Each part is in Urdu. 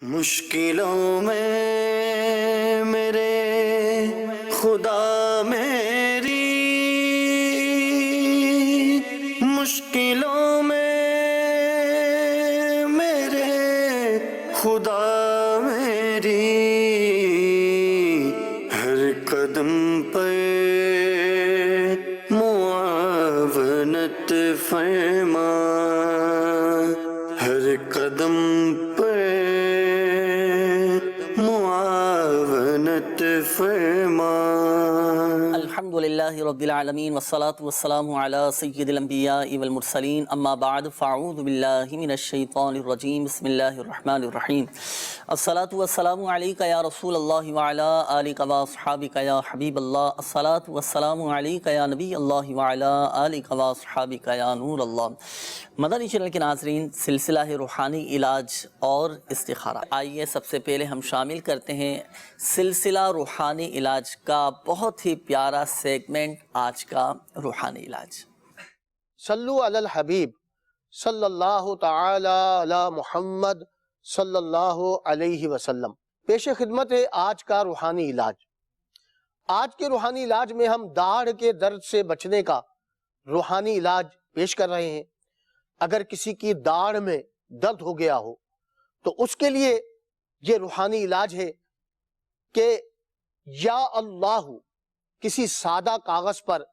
مشکلوں میں میرے خدا میری، مشکلوں میں میرے خدا میری، ہر قدم پہ معاونت فرما، ہر قدم پہ معاونت فرما۔ الحمدللہ رب العالمین والصلاة والسلام علی سید الانبیاء والمرسلین، اما بعد فاعوذ باللہ من الشیطان الرجیم، بسم اللہ الرحمن الرحیم۔ الصلاة والسلام علیکہ یا رسول اللہ وعلی آلکہ واصحابکہ یا حبیب اللہ، الصلاة والسلام علیکہ یا نبی اللہ وعلی آلکہ واصحابکہ یا نور اللہ۔ مدنی چینل کے ناظرین، سلسلہ روحانی علاج اور استخارہ، آئیے سب سے پہلے ہم شامل کرتے ہیں سلسلہ روحانی علاج کا بہت ہی پیارا سیگمنٹ، آج کا روحانی علاج۔ صلو علی الحبیب صلی اللہ تعالی علی محمد صلی اللہ علیہ وسلم۔ پیش خدمت ہے آج کا روحانی علاج۔ آج کے روحانی علاج میں ہم داڑھ کے درد سے بچنے کا روحانی علاج پیش کر رہے ہیں۔ اگر کسی کی داڑھ میں درد ہو گیا ہو تو اس کے لیے یہ روحانی علاج ہے کہ یا اللہ کسی سادہ کاغذ پر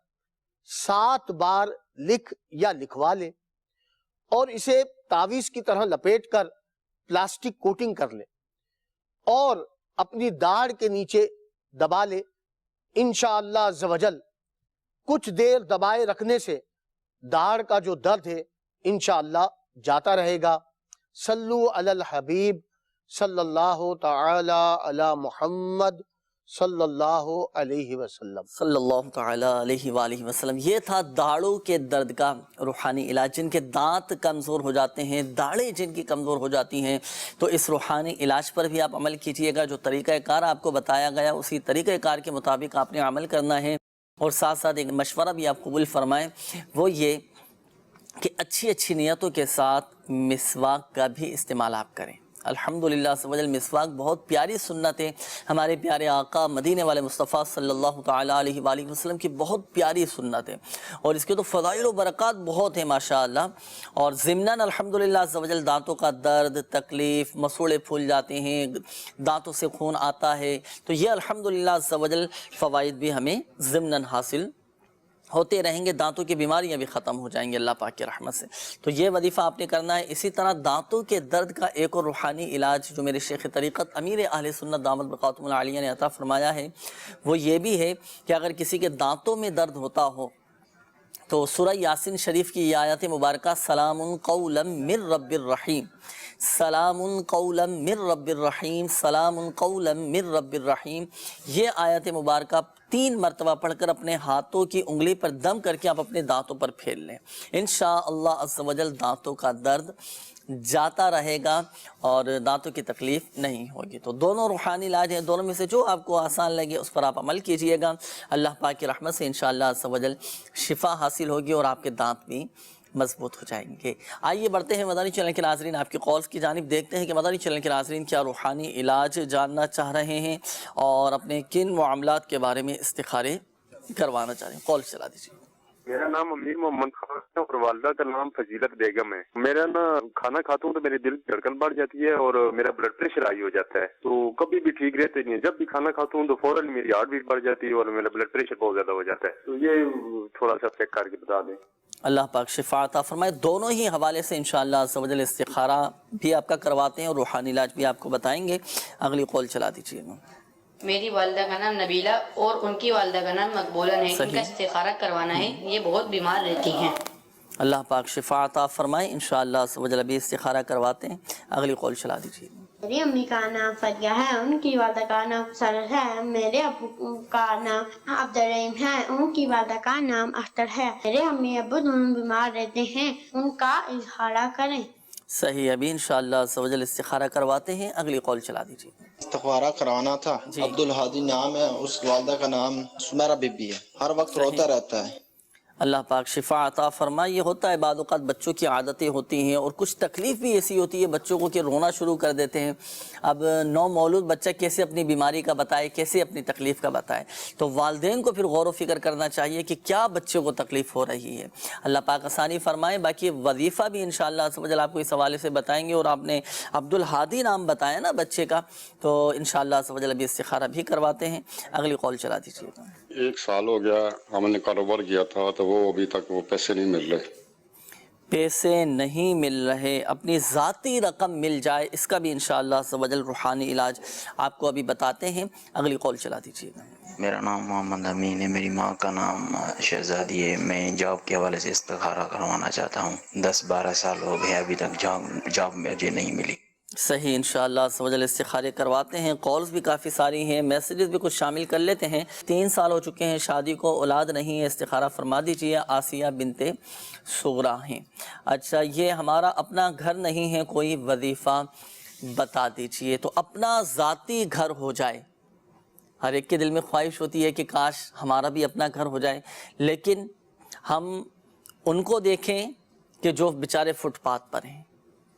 7 بار لکھ یا لکھوا لے اور اسے تعویذ کی طرح لپیٹ کر پلاسٹک کوٹنگ کر لے اور اپنی داڑھ کے نیچے دبا لے۔ انشاءاللہ عز و جل کچھ دیر دبائے رکھنے سے داڑھ کا جو درد ہے انشاءاللہ جاتا رہے گا۔ صلو علی الحبیب صلی اللہ تعالی علی محمد صلی اللہ علیہ وسلم۔ صلی اللہ تعالیٰ علیہ وآلہ وسلم۔ یہ تھا داڑھوں کے درد کا روحانی علاج۔ جن کے دانت کمزور ہو جاتے ہیں، داڑھیں جن کی کمزور ہو جاتی ہیں، تو اس روحانی علاج پر بھی آپ عمل کیجئے گا۔ جو طریقہ کار آپ کو بتایا گیا اسی طریقہ کار کے مطابق آپ نے عمل کرنا ہے، اور ساتھ ساتھ ایک مشورہ بھی آپ قبول فرمائیں، وہ یہ کہ اچھی نیتوں کے ساتھ مسواک کا بھی استعمال آپ کریں۔ الحمدللہ سبحان مسواک بہت پیاری سنت ہے، ہمارے پیارے آقا مدینے والے مصطفیٰ صلی اللہ تعالیٰ علیہ وآلہ وسلم کی بہت پیاری سنت ہے، اور اس کے تو فضائل و برکات بہت ہیں ماشاءاللہ۔ اور ضمناً الحمدللہ سبحان دانتوں کا درد، تکلیف، مسوڑے پھول جاتے ہیں، دانتوں سے خون آتا ہے، تو یہ الحمدللہ سبحان فوائد بھی ہمیں ضمناً حاصل ہوتے رہیں گے، دانتوں کی بیماریاں بھی ختم ہو جائیں گے اللہ پاک کی رحمت سے۔ تو یہ وظیفہ آپ نے کرنا ہے۔ اسی طرح دانتوں کے درد کا ایک اور روحانی علاج جو میرے شیخ طریقت امیر اہل سنت دامت بقاتم العالیہ نے عطا فرمایا ہے، وہ یہ بھی ہے کہ اگر کسی کے دانتوں میں درد ہوتا ہو تو سورہ یاسین شریف کی یہ آیت مبارکہ سلام قولا من رب الرحیم، سلام قولا من رب الرحیم، سلام قولا من رب الرحیم، یہ آیت مبارکہ 3 مرتبہ پڑھ کر اپنے ہاتھوں کی انگلی پر دم کر کے آپ اپنے دانتوں پر پھیر لیں۔ انشاءاللہ عز و جل دانتوں کا درد جاتا رہے گا اور دانتوں کی تکلیف نہیں ہوگی۔ تو دونوں روحانی علاج ہیں، دونوں میں سے جو آپ کو آسان لگے اس پر آپ عمل کیجئے گا۔ اللہ پاک کی رحمت سے انشاءاللہ عز و جل شفا حاصل ہوگی اور آپ کے دانت بھی مضبوط ہو جائیں گے۔ آئیے بڑھتے ہیں مدنی چینل کے ناظرین آپ کے کالز کی جانب، دیکھتے ہیں کہ مدنی چینل کے ناظرین کیا روحانی علاج جاننا چاہ رہے ہیں اور اپنے کن معاملات کے بارے میں استخارے کروانا چاہ رہے ہیں۔ کال چلا دیجیے۔ میرا نام امیر محمد خان ہے اور والدہ کا نام فضیلت بیگم ہے۔ میرا کھانا کھاتا ہوں تو میری دل کی دھڑکن بڑھ جاتی ہے اور میرا بلڈ پریشر ہائی ہو جاتا ہے، تو کبھی بھی ٹھیک رہتے نہیں ہے۔ جب بھی کھانا کھاتا ہوں تو فوراً میری ہارٹ بیٹ بڑھ جاتی ہے اور میرا بلڈ پریشر بہت زیادہ ہو جاتا ہے، تو یہ تھوڑا سا چیک کر کے بتا دیں۔ اللہ پاک شفا عطا فرمائے۔ دونوں ہی حوالے سے انشاءاللہ عز و جل استخارہ بھی آپ کا کرواتے ہیں اور روحانی علاج بھی آپ کو بتائیں گے۔ اگلی قول چلا دیجیے۔ میری والدہ کا نام نبیلہ اور ان کی والدہ کا نام مقبولہ ہے، ان کا استخارہ کروانا ہے، یہ بہت بیمار رہتی ہیں۔ اللہ پاک شفا عطا فرمائے، انشاءاللہ عز و جل بھی استخارہ کرواتے ہیں۔ اگلی قول چلا دیجیے۔ میری امی کا نام فریہ ہے، ان کی والدہ کا نام سرر ہے۔ میرے ابو کا نام عبدالرحیم ہے، ان کی والدہ کا نام اختر ہے۔ میرے امی ابو دونوں بیمار رہتے ہیں، ان کا اظہارہ کریں۔ صحیح، ابھی انشاءاللہ عز و جل استخارہ کرواتے ہیں۔ اگلی قول چلا دیجیے۔ استخارہ کروانا تھا۔ عبدالحادی نام ہے، اس والدہ کا نام سمیرہ بی بی ہے، ہر وقت روتا رہتا ہے۔ اللہ پاک شفا عطا فرمائے۔ یہ ہوتا ہے بعض اوقات بچوں کی عادتیں ہوتی ہیں اور کچھ تکلیف بھی ایسی ہوتی ہے بچوں کو کہ رونا شروع کر دیتے ہیں۔ اب نو مولود بچہ کیسے اپنی بیماری کا بتائے، کیسے اپنی تکلیف کا بتائے، تو والدین کو پھر غور و فکر کرنا چاہیے کہ کیا بچے کو تکلیف ہو رہی ہے۔ اللہ پاک آسانی فرمائے۔ باقی وظیفہ بھی انشاءاللہ عز و جل آپ کو اس حوالے سے بتائیں گے، اور آپ نے عبدالہادی نام بتایا نا بچے کا، تو انشاءاللہ عز و جل ابھی استخارہ بھی کرواتے ہیں۔ اگلی قول چلا دیجیے گا۔ 1 سال ہو گیا ہم نے کاروبار کیا تھا تو وہ ابھی تک وہ پیسے نہیں مل رہے۔ پیسے نہیں مل رہے، اپنی ذاتی رقم مل جائے، اس کا بھی انشاءاللہ عز و جل روحانی علاج آپ کو ابھی بتاتے ہیں۔ اگلی قول چلا دیجیے گا۔ میرا نام محمد امین ہے، میری ماں کا نام شہزادی ہے۔ میں جاب کے حوالے سے استخارہ کروانا چاہتا ہوں۔ 10-12 سال ہو گئے ابھی تک جاب مجھے نہیں ملی۔ صحیح، انشاءاللہ عز و جل استخارے کرواتے ہیں۔ کالز بھی کافی ساری ہیں، میسیجز بھی کچھ شامل کر لیتے ہیں۔ 3 سال ہو چکے ہیں شادی کو، اولاد نہیں ہے، استخارہ فرما دیجیے۔ آسیہ بنت صغرا ہیں۔ اچھا، یہ ہمارا اپنا گھر نہیں ہے، کوئی وظیفہ بتا دیجیے۔ تو اپنا ذاتی گھر ہو جائے، ہر ایک کے دل میں خواہش ہوتی ہے کہ کاش ہمارا بھی اپنا گھر ہو جائے، لیکن ہم ان کو دیکھیں کہ جو بیچارے فٹ پاتھ پر ہیں،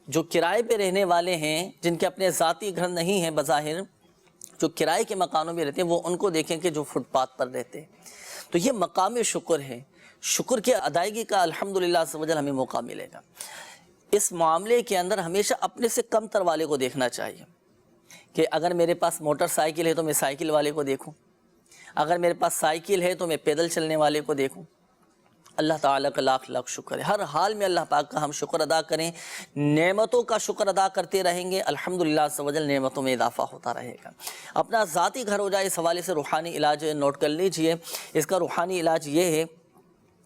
جو کرائے پہ رہنے والے ہیں، جن کے اپنے ذاتی گھر نہیں ہیں بظاہر، جو کرائے کے مکانوں میں رہتے ہیں، وہ ان کو دیکھیں کہ جو فٹ پاتھ پر رہتے ہیں۔ تو یہ مقام شکر ہے، شکر کی ادائیگی کا الحمدللہ عز و جل ہمیں موقع ملے گا۔ اس معاملے کے اندر ہمیشہ اپنے سے کم تر والے کو دیکھنا چاہیے کہ اگر میرے پاس موٹر سائیکل ہے تو میں سائیکل والے کو دیکھوں، اگر میرے پاس سائیکل ہے تو میں پیدل چلنے والے کو دیکھوں۔ اللہ تعالیٰ کا لاکھ لاکھ شکر ہے، ہر حال میں اللہ پاک کا ہم شکر ادا کریں، نعمتوں کا شکر ادا کرتے رہیں گے، الحمدللہ عز و جل نعمتوں میں اضافہ ہوتا رہے گا۔ اپنا ذاتی گھر ہو جائے، اس حوالے سے روحانی علاج نوٹ کر لیجئے۔ اس کا روحانی علاج یہ ہے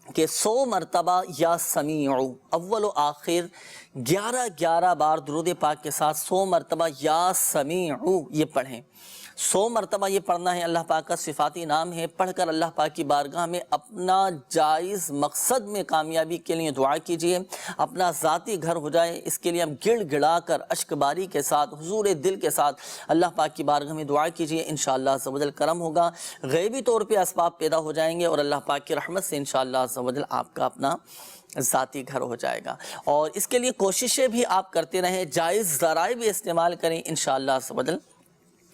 کہ 100 مرتبہ یا سمیع، اول و آخر 11 بار درود پاک کے ساتھ 100 مرتبہ یا سمیع یہ پڑھیں۔ 100 مرتبہ یہ پڑھنا ہے، اللہ پاک کا صفاتی نام ہے۔ پڑھ کر اللہ پاک کی بارگاہ میں اپنا جائز مقصد میں کامیابی کے لیے دعا کیجئے، اپنا ذاتی گھر ہو جائے۔ اس کے لیے ہم گڑ گڑا کر اشک باری کے ساتھ حضور دل کے ساتھ اللہ پاک کی بارگاہ میں دعا کیجئے، انشاءاللہ عز و جل کرم ہوگا، غیبی طور پہ اسباب پیدا ہو جائیں گے، اور اللہ پاک کی رحمت سے انشاءاللہ عز و جل آپ کا اپنا ذاتی گھر ہو جائے گا۔ اور اس کے لیے کوششیں بھی آپ کرتے رہیں، جائز ذرائع بھی استعمال کریں، انشاءاللہ عز و جل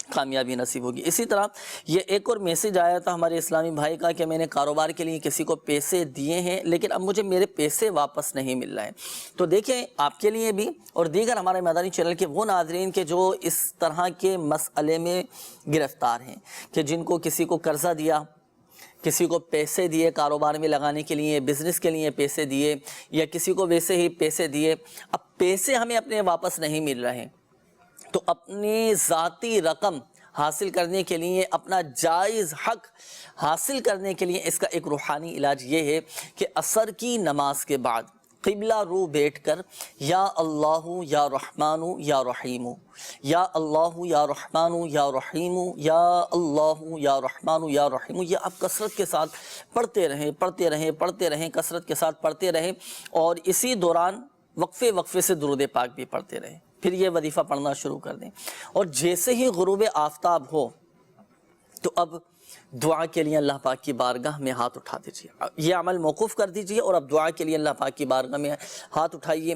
کامیابی نصیب ہوگی۔ اسی طرح یہ ایک اور میسیج آیا تھا ہمارے اسلامی بھائی کا کہ میں نے کاروبار کے لیے کسی کو پیسے دیے ہیں لیکن اب مجھے میرے پیسے واپس نہیں مل رہے ہیں۔ تو دیکھیں، آپ کے لیے بھی اور دیگر ہمارے مدنی چینل کے وہ ناظرین کے جو اس طرح کے مسئلے میں گرفتار ہیں کہ جن کو کسی کو قرضہ دیا، کسی کو پیسے دیے کاروبار میں لگانے کے لیے، بزنس کے لیے پیسے دیے، یا کسی کو ویسے ہی پیسے دیے، اب پیسے ہمیں اپنے واپس نہیں مل رہے ہیں، تو اپنی ذاتی رقم حاصل کرنے کے لیے، اپنا جائز حق حاصل کرنے کے لیے اس کا ایک روحانی علاج یہ ہے کہ عصر کی نماز کے بعد قبلہ رو بیٹھ کر یا اللہ یا رحمان یا رحیم، یا اللہ یا رحمان یا رحیم، یا اللہ یا رحمان یا رحیم، یہ آپ کثرت کے ساتھ پڑھتے رہیں، کثرت کے ساتھ پڑھتے رہیں، اور اسی دوران وقفے سے درود پاک بھی پڑھتے رہیں۔ پھر یہ وظیفہ پڑھنا شروع کر دیں، اور جیسے ہی غروب آفتاب ہو تو اب دعا کے لیے اللہ پاک کی بارگاہ میں ہاتھ اٹھا دیجیے، یہ عمل موقوف کر دیجیے، اور اب دعا کے لیے اللہ پاک کی بارگاہ میں ہاتھ اٹھائیے،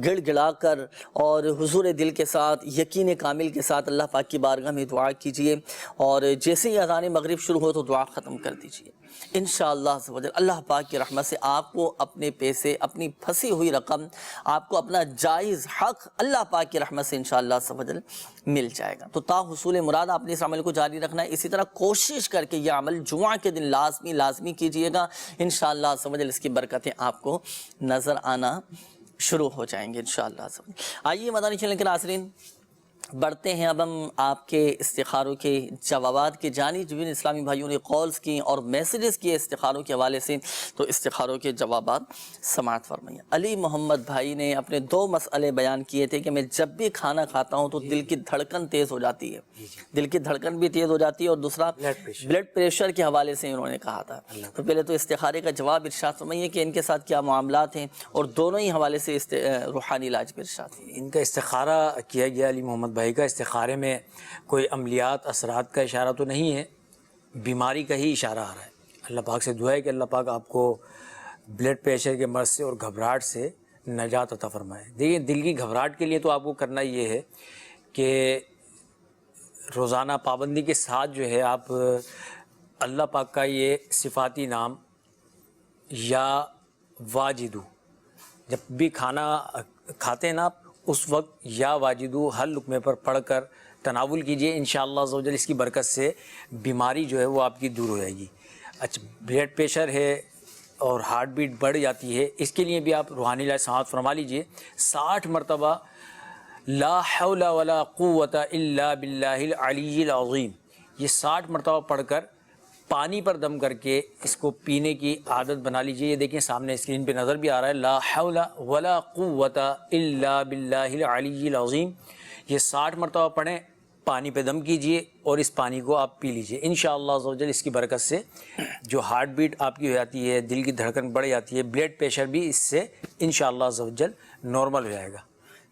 گڑ گڑا کر اور حضور دل کے ساتھ، یقین کامل کے ساتھ اللہ پاک کی بارگاہ میں دعا کیجیے، اور جیسے ہی اذان مغرب شروع ہو تو دعا ختم کر دیجیے۔ انشاءاللہ عز و جل اللہ پاک کی رحمت سے آپ کو اپنے پیسے، اپنی پھنسی ہوئی رقم، آپ کو اپنا جائز حق اللہ پاک کی رحمت سے انشاءاللہ عز و جل مل جائے گا۔ تو تا حصول مراد آپ نے اس عمل کو جاری رکھنا ہے۔ اسی طرح کوشش کر کے یہ عمل جمعہ کے دن لازمی کیجئے گا، انشاءاللہ عز و جل اس کی برکتیں آپ کو نظر آنا شروع ہو جائیں گے انشاءاللہ عز و جل۔ آئیے مدنی چینل کے ناظرین، بڑھتے ہیں اب ہم آپ کے استخاروں کے جوابات کی جانب۔ جن اسلامی بھائیوں نے کالز کی اور میسیجز کیے استخاروں کے حوالے سے، تو استخاروں کے جوابات سماعت فرمائیے۔ علی محمد بھائی نے اپنے 2 مسئلے بیان کیے تھے کہ میں جب بھی کھانا کھاتا ہوں تو دل کی دھڑکن تیز ہو جاتی ہے، دل کی دھڑکن بھی تیز ہو جاتی ہے، اور دوسرا بلڈ پریشر کے حوالے سے انہوں نے کہا تھا۔ تو پہلے تو استخارے کا جواب ارشاد فرمائیے کہ ان کے ساتھ کیا معاملات ہیں، اور دونوں ہی حوالے سے روحانی علاج بھی ارشاد۔ ان کا استخارہ کیا گیا علی محمد بھائی کا، استخارے میں کوئی عملیات اثرات کا اشارہ تو نہیں ہے، بیماری کا ہی اشارہ آ رہا ہے۔ اللہ پاک سے دعا ہے کہ اللہ پاک آپ کو بلڈ پریشر کے مرض سے اور گھبراہٹ سے نجات عطا فرمائے۔ دیکھیے دل کی گھبراہٹ کے لیے تو آپ کو کرنا یہ ہے کہ روزانہ پابندی کے ساتھ جو ہے آپ اللہ پاک کا یہ صفاتی نام یا واجدو، جب بھی کھانا کھاتے ہیں نا آپ، اس وقت یا واجدو ہر لقمے پر پڑھ کر تناول کیجئے، انشاءاللہ عز و جل اس کی برکت سے بیماری جو ہے وہ آپ کی دور ہو جائے گی۔ اچھا، بلڈ پریشر ہے اور ہارٹ بیٹ بڑھ جاتی ہے، اس کے لیے بھی آپ روحانی علاج سماعت فرما لیجئے۔ 60 مرتبہ لا حول ولا قوت الا باللہ العلی العظیم، یہ 60 مرتبہ پڑھ کر پانی پر دم کر کے اس کو پینے کی عادت بنا لیجئے۔ یہ دیکھیں سامنے اسکرین پہ نظر بھی آ رہا ہے، لا حول ولا قوت الا باللہ العلی العظیم، یہ 60 مرتبہ پڑھیں، پانی پہ دم کیجئے اور اس پانی کو آپ پی لیجئے۔ انشاءاللہ عز و جل اس کی برکت سے جو ہارٹ بیٹ آپ کی ہو جاتی ہے، دل کی دھڑکن بڑھ جاتی ہے، بلڈ پریشر بھی اس سے انشاءاللہ عز و جل نارمل ہو جائے گا۔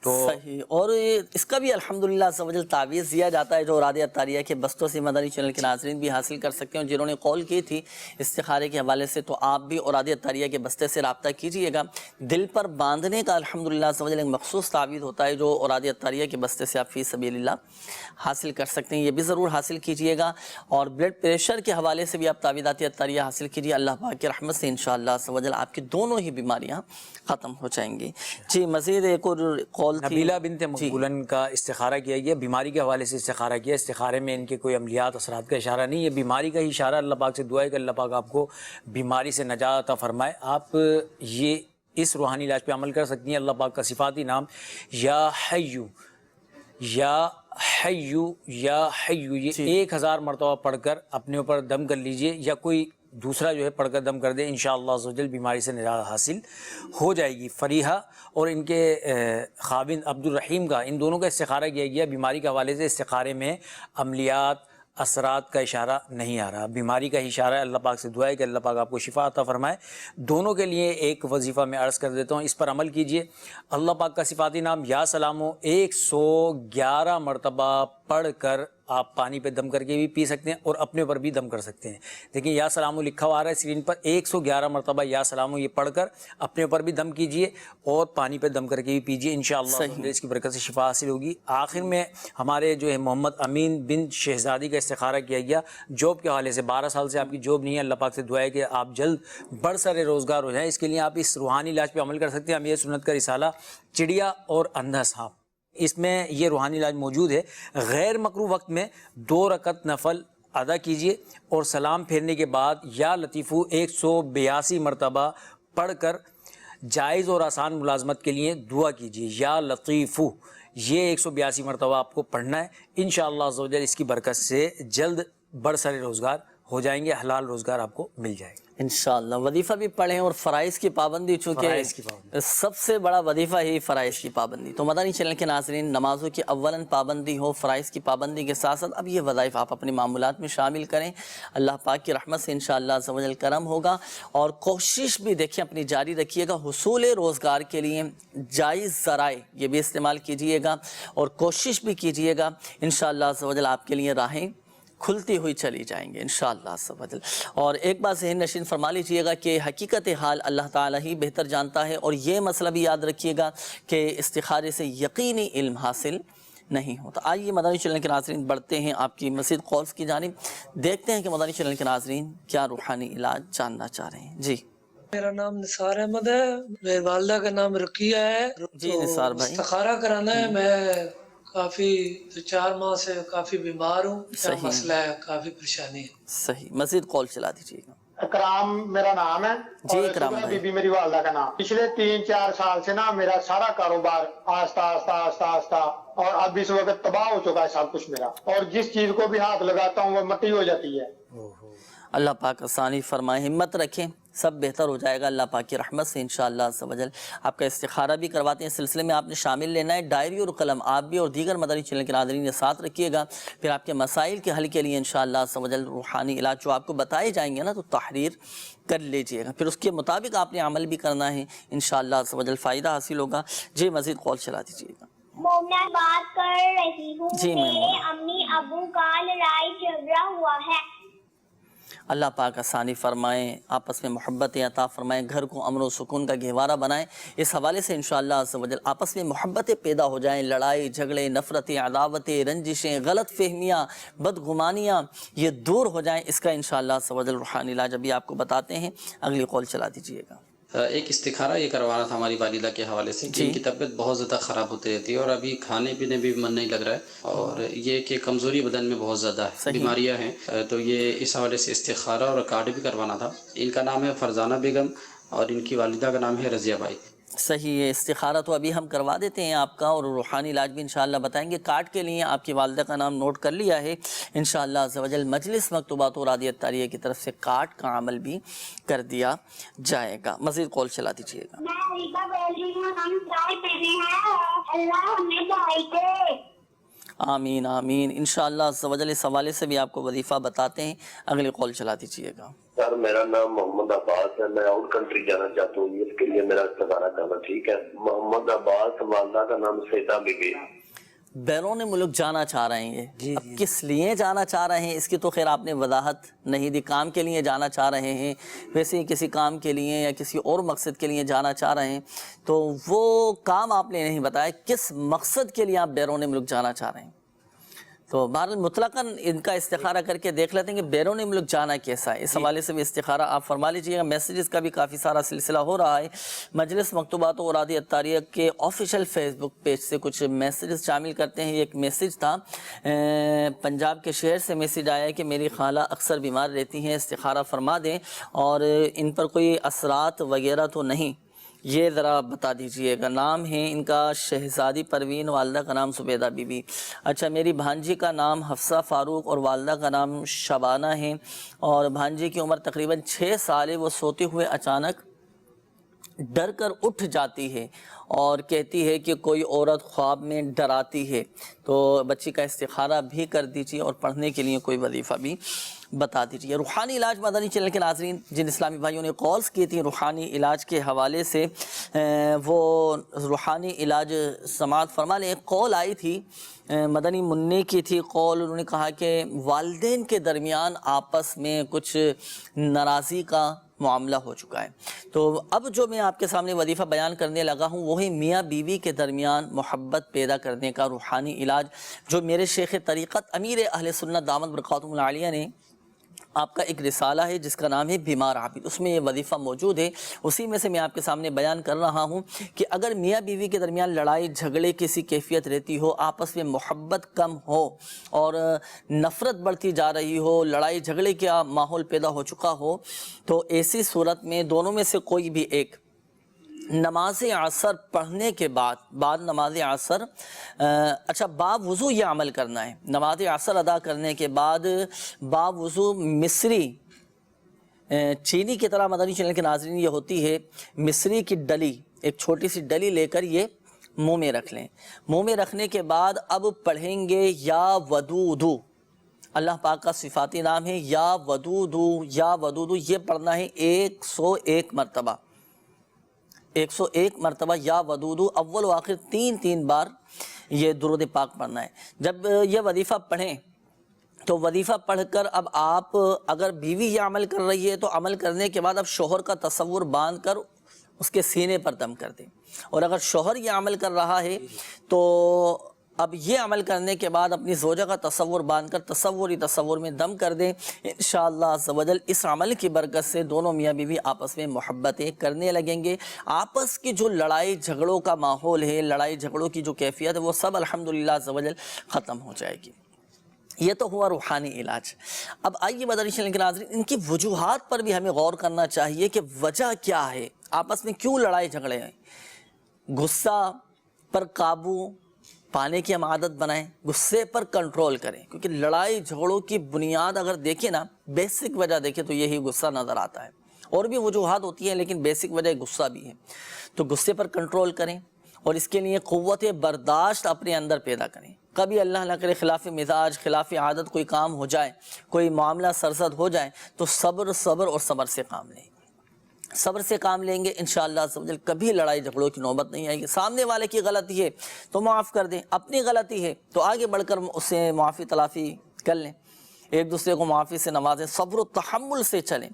تو صحیح، اور اس کا بھی الحمدللہ عز و جل تعویذ دیا جاتا ہے جو اوراد عطاریہ کے بستوں سے مدنی چینل کے ناظرین بھی حاصل کر سکتے ہیں۔ جنہوں نے کال کی تھی استخارے کے حوالے سے، تو آپ بھی اوراد عطاریہ کے بستے سے رابطہ کیجئے گا۔ دل پر باندھنے کا الحمدللہ عز و جل ایک مخصوص تعویذ ہوتا ہے جو اوراد عطاریہ کے بستے سے آپ فی سبیل اللہ حاصل کر سکتے ہیں، یہ بھی ضرور حاصل کیجئے گا۔ اور بلڈ پریشر کے حوالے سے بھی آپ تعویذات عطاریہ حاصل کیجئے، اللہ پاک کی رحمت سے انشاءاللہ عز و جل آپ کی دونوں ہی بیماریاں ختم ہو جائیں گی۔ جی مزید ایک اور کال تھی، نبیلہ بنت مقبولن کا استخارہ کیا گیا، بیماری کے حوالے سے استخارہ کیا۔ استخارے میں ان کے کوئی عملیات اثرات کا اشارہ نہیں، یہ بیماری کا ہی اشارہ۔ اللہ پاک سے دعا ہے کہ اللہ پاک آپ کو بیماری سے نجات عطا فرمائے۔ آپ یہ اس روحانی علاج پہ عمل کر سکتی ہیں۔ اللہ پاک کا صفاتی نام یا حیو یا حیو یا حیو، یہ 1000 مرتبہ پڑھ کر اپنے اوپر دم کر لیجئے، یا کوئی دوسرا جو ہے پڑھ کر دم کر دے، انشاءاللہ عز و جل بیماری سے نجات حاصل ہو جائے گی۔ فریحہ اور ان کے خاوند عبد الرحیم کا، ان دونوں کا استخارہ کیا گیا بیماری کے حوالے سے۔ استخارے میں عملیات اثرات کا اشارہ نہیں آ رہا، بیماری کا ہی اشارہ ہے۔ اللہ پاک سے دعا ہے کہ اللہ پاک آپ کو شفا عطا فرمائے۔ دونوں کے لیے ایک وظیفہ میں عرض کر دیتا ہوں، اس پر عمل کیجئے۔ اللہ پاک کا صفاتی نام یا سلامو 111 مرتبہ پڑھ کر آپ پانی پہ دم کر کے بھی پی سکتے ہیں اور اپنے اوپر بھی دم کر سکتے ہیں۔ دیکھیں یا سلامو لکھا ہوا آ رہا ہے اسکرین پر، 111 مرتبہ یا سلامو یہ پڑھ کر اپنے اوپر بھی دم کیجئے اور پانی پہ دم کر کے بھی پیجئے، انشاءاللہ اس کی برکت سے شفا حاصل ہوگی۔ آخر میں ہمارے جو ہے محمد امین بن شہزادی کا استخارہ کیا گیا جاب کے حوالے سے۔ 12 سال سے آپ کی جاب نہیں ہے، اللہ پاک سے دعا ہے کہ آپ جلد بڑھ سارے روزگار ہو جائیں۔ اس کے لیے آپ اس روحانی علاج پہ عمل کر سکتے ہیں۔ امیر سنت کا رسالہ چڑیا اور اندھا سانپ، اس میں یہ روحانی علاج موجود ہے۔ غیر مکروہ وقت میں 2 رکعت نفل ادا کیجئے اور سلام پھیرنے کے بعد یا لطیفو 182 مرتبہ پڑھ کر جائز اور آسان ملازمت کے لیے دعا کیجئے۔ یا لطیفو یہ 182 مرتبہ آپ کو پڑھنا ہے، انشاءاللہ عز و جل اس کی برکت سے جلد بڑھ سارے روزگار ہو جائیں گے، حلال روزگار آپ کو مل جائے گا انشاءاللہ۔ وظیفہ بھی پڑھیں اور فرائض کی پابندی، چونکہ سب سے بڑا وظیفہ ہی فرائض کی پابندی۔ تو مدنی چینل کے ناظرین، نمازوں کی اولاً پابندی ہو، فرائض کی پابندی کے ساتھ ساتھ اب یہ وظائف آپ اپنے معمولات میں شامل کریں، اللہ پاک کی رحمت سے انشاءاللہ عز و جل کرم ہوگا۔ اور کوشش بھی دیکھیں اپنی جاری رکھیے گا، حصول روزگار کے لیے جائز ذرائع یہ بھی استعمال کیجیے گا اور کوشش بھی کیجیے گا، انشاءاللہ عز و جل آپ کے لیے راہیں کھلتی ہوئی چلی جائیں گے انشاءاللہ عز و جل۔ اور ایک بات ذہن نشین فرما لیجئے گا کہ حقیقت حال اللہ تعالیٰ ہی بہتر جانتا ہے، اور یہ مسئلہ بھی یاد رکھیے گا کہ استخارے سے یقینی علم حاصل نہیں ہوتا۔ آئیے مدنی چینل کے ناظرین بڑھتے ہیں آپ کی مزید کالز کی جانب، دیکھتے ہیں کہ مدنی چینل کے ناظرین کیا روحانی علاج جاننا چاہ رہے ہیں۔ جی میرا نام نثار احمد ہے، میری والدہ کا نام رقیہ ہے۔ جی نثار بھائی، استخارہ کرانا ہے، میں کافی 4 ماہ سے کافی بیمار ہوں، کیا مسئلہ ہے، کافی پریشانی ہے۔ صحیح، مزید کال چلا دیجیے گا۔ اکرام میرا نام ہے، جی اکرام بھائی، بی بی میری والدہ کا نام۔ پچھلے 3-4 سال سے نا میرا سارا کاروبار آہستہ اور اب اس وقت تباہ ہو چکا ہے سب کچھ میرا، اور جس چیز کو بھی ہاتھ لگاتا ہوں وہ مٹی ہو جاتی ہے۔ اللہ پاک آسانی فرمائے، ہمت رکھیں، سب بہتر ہو جائے گا اللہ پاک کی رحمت سے انشاءاللہ عز و جل۔ آپ کا استخارہ بھی کرواتے ہیں، اس سلسلے میں آپ نے شامل لینا ہے ڈائری اور قلم، آپ بھی اور دیگر مدنی چینل کے ناظرین ساتھ رکھیے گا، پھر آپ کے مسائل کے حل کے لیے انشاءاللہ عز و جل روحانی علاج جو آپ کو بتائے جائیں گے نا تو تحریر کر لیجئے گا، پھر اس کے مطابق آپ نے عمل بھی کرنا ہے، انشاءاللہ عز و جل فائدہ حاصل ہوگا۔ جی مزید کال چلا دیجیے گا۔ مومنہ بات کر رہی ہوں، جی میرے امی ابو کا لڑائی جھگڑا ہوا ہے۔ اللہ پاک آسانی فرمائیں، آپس میں محبت عطا فرمائیں، گھر کو امن و سکون کا گہوارہ بنائیں۔ اس حوالے سے انشاءاللہ عز و جل آپس میں محبتیں پیدا ہو جائیں، لڑائی جھگڑے نفرتیں عداوتیں رنجشیں غلط فہمیاں بدگمانیاں یہ دور ہو جائیں، اس کا انشاءاللہ عز و جل روحانی علاج ابھی آپ کو بتاتے ہیں۔ اگلی قول چلا دیجئے گا۔ ایک استخارہ یہ کروانا تھا ہماری والدہ کے حوالے سے کہ ان کی طبیعت بہت زیادہ خراب ہوتی رہتی ہے اور ابھی کھانے پینے بھی من نہیں لگ رہا ہے، اور یہ کہ کمزوری بدن میں بہت زیادہ ہے، بیماریاں ہیں، تو یہ اس حوالے سے استخارہ اور کارڈ بھی کروانا تھا۔ ان کا نام ہے فرزانہ بیگم اور ان کی والدہ کا نام ہے رضیہ بائی۔ صحیح ہے، استخارہ تو ابھی ہم کروا دیتے ہیں آپ کا، اور روحانی علاج بھی انشاءاللہ بتائیں گے۔ کارڈ کے لیے آپ کی والدہ کا نام نوٹ کر لیا ہے، انشاءاللہ عز و جل مجلس مکتوبات و رادیہ تاریہ کی طرف سے کارڈ کا عمل بھی کر دیا جائے گا۔ مزید کال چلا دیجیے گا۔ آمین آمین، انشاءاللہ عز و جل اس حوالے سے بھی آپ کو وظیفہ بتاتے ہیں۔ اگلی کال چلا دیجیے گا۔ سر میرا نام محمد عباس ہے، میں آؤٹ کنٹری جانا چاہتا ہوں، اس کے لیے میرا استخارہ کرنا ٹھیک ہے؟ محمد عباس، والدہ کا نام سیدہ بی بی۔ بیرون ملک جانا چاہ رہے ہیں، اب کس لیے جانا چاہ رہے ہیں اس کی تو خیر آپ نے وضاحت نہیں دی۔ کام کے لیے جانا چاہ رہے ہیں، ویسے ہی کسی کام کے لیے یا کسی اور مقصد کے لیے جانا چاہ رہے ہیں، تو وہ کام آپ نے نہیں بتایا، کس مقصد کے لیے آپ بیرون ملک جانا چاہ رہے ہیں؟ تو بہرحال مطلقاً ان کا استخارہ کر کے دیکھ لیتے ہیں کہ بیرون ملک جانا کیسا ہے، اس حوالے سے بھی استخارہ آپ فرما لیجیے گا۔ میسیجز کا بھی کافی سارا سلسلہ ہو رہا ہے، مجلس مکتوبات و رادیہ تاریہ کے آفیشیل فیس بک پیج سے کچھ میسیجز شامل کرتے ہیں۔ ایک میسیج تھا پنجاب کے شہر سے، میسیج آیا ہے کہ میری خالہ اکثر بیمار رہتی ہیں، استخارہ فرما دیں اور ان پر کوئی اثرات وغیرہ تو نہیں، یہ ذرا بتا دیجئے گا۔ نام ہے ان کا شہزادی پروین، والدہ کا نام زبیدہ بی بی۔ اچھا، میری بھانجی کا نام حفصہ فاروق اور والدہ کا نام شبانہ ہے، اور بھانجی کی عمر تقریباً 6 سال ہے۔ وہ سوتے ہوئے اچانک ڈر کر اٹھ جاتی ہے اور کہتی ہے کہ کوئی عورت خواب میں ڈراتی ہے، تو بچی کا استخارہ بھی کر دیجیے اور پڑھنے کے لیے کوئی وظیفہ بھی بتا دیجیے۔ روحانی علاج مدنی چینل کے ناظرین، جن اسلامی بھائیوں نے کالز کی تھی روحانی علاج کے حوالے سے، وہ روحانی علاج سماعت فرما لیں۔ ایک کال آئی تھی مدنی منی کی تھی کال، انہوں نے کہا کہ والدین کے درمیان آپس میں کچھ ناراضی کا معاملہ ہو چکا ہے، تو اب جو میں آپ کے سامنے وظیفہ بیان کرنے لگا ہوں وہی میاں بیوی کے درمیان محبت پیدا کرنے کا روحانی علاج، جو میرے شیخ طریقت امیر اہل سنت دامت برکاتہم العالیہ نے آپ کا ایک رسالہ ہے جس کا نام ہے بیمار عابد، اس میں یہ وظیفہ موجود ہے، اسی میں سے میں آپ کے سامنے بیان کر رہا ہوں کہ اگر میاں بیوی کے درمیان لڑائی جھگڑے کسی کیفیت رہتی ہو، آپس میں محبت کم ہو اور نفرت بڑھتی جا رہی ہو، لڑائی جھگڑے کا ماحول پیدا ہو چکا ہو، تو ایسی صورت میں دونوں میں سے کوئی بھی ایک نماز عصر پڑھنے کے بعد نماز عصر باوضو یہ عمل کرنا ہے۔ نماز عصر ادا کرنے کے بعد باوضو مصری چینی کی طرح مدنی چینل کے ناظرین یہ ہوتی ہے، مصری کی ڈلی، ایک چھوٹی سی ڈلی لے کر یہ منہ میں رکھ لیں۔ منہ میں رکھنے کے بعد اب پڑھیں گے یا ودودو، اللہ پاک کا صفاتی نام ہے یا ودودو، یا ودودو، یہ پڑھنا ہے 101 مرتبہ، 101 مرتبہ یا ودودو، اول و آخر 3 بار یہ درود پاک پڑھنا ہے۔ جب یہ وظیفہ پڑھیں تو وظیفہ پڑھ کر اب آپ اگر بیوی یہ عمل کر رہی ہے تو عمل کرنے کے بعد اب شوہر کا تصور باندھ کر اس کے سینے پر دم کر دیں، اور اگر شوہر یہ عمل کر رہا ہے تو اب یہ عمل کرنے کے بعد اپنی زوجہ کا تصور باندھ کر تصور میں دم کر دیں۔ انشاءاللہ عز و جل اس عمل کی برکت سے دونوں میاں بیوی آپس میں محبتیں کرنے لگیں گے، آپس کی جو لڑائی جھگڑوں کا ماحول ہے، لڑائی جھگڑوں کی جو کیفیت ہے، وہ سب الحمدللہ عز و جل ختم ہو جائے گی۔ یہ تو ہوا روحانی علاج۔ اب آئیے مدنی چینل کے ناظرین، ان کی وجوہات پر بھی ہمیں غور کرنا چاہیے کہ وجہ کیا ہے، آپس میں کیوں لڑائی جھگڑے ہیں۔ غصہ پر قابو پانے کی ہم عادت بنائیں، غصے پر کنٹرول کریں، کیونکہ لڑائی جھگڑوں کی بنیاد اگر دیکھیں نا، بیسک وجہ دیکھیں تو یہی غصہ نظر آتا ہے، اور بھی وجوہات ہوتی ہیں لیکن بیسک وجہ غصہ بھی ہے۔ تو غصے پر کنٹرول کریں اور اس کے لیے قوت برداشت اپنے اندر پیدا کریں۔ کبھی اللہ نہ کرے خلاف مزاج، خلاف عادت کوئی کام ہو جائے، کوئی معاملہ سرزد ہو جائے تو صبر اور صبر سے کام لیں۔ صبر سے کام لیں گے انشاءاللہ عز و جل کبھی لڑائی جھگڑوں کی نوبت نہیں آئے گی۔ سامنے والے کی غلطی ہے تو معاف کر دیں، اپنی غلطی ہے تو آگے بڑھ کر اسے معافی تلافی کر لیں۔ ایک دوسرے کو معافی سے نوازیں، صبر و تحمل سے چلیں،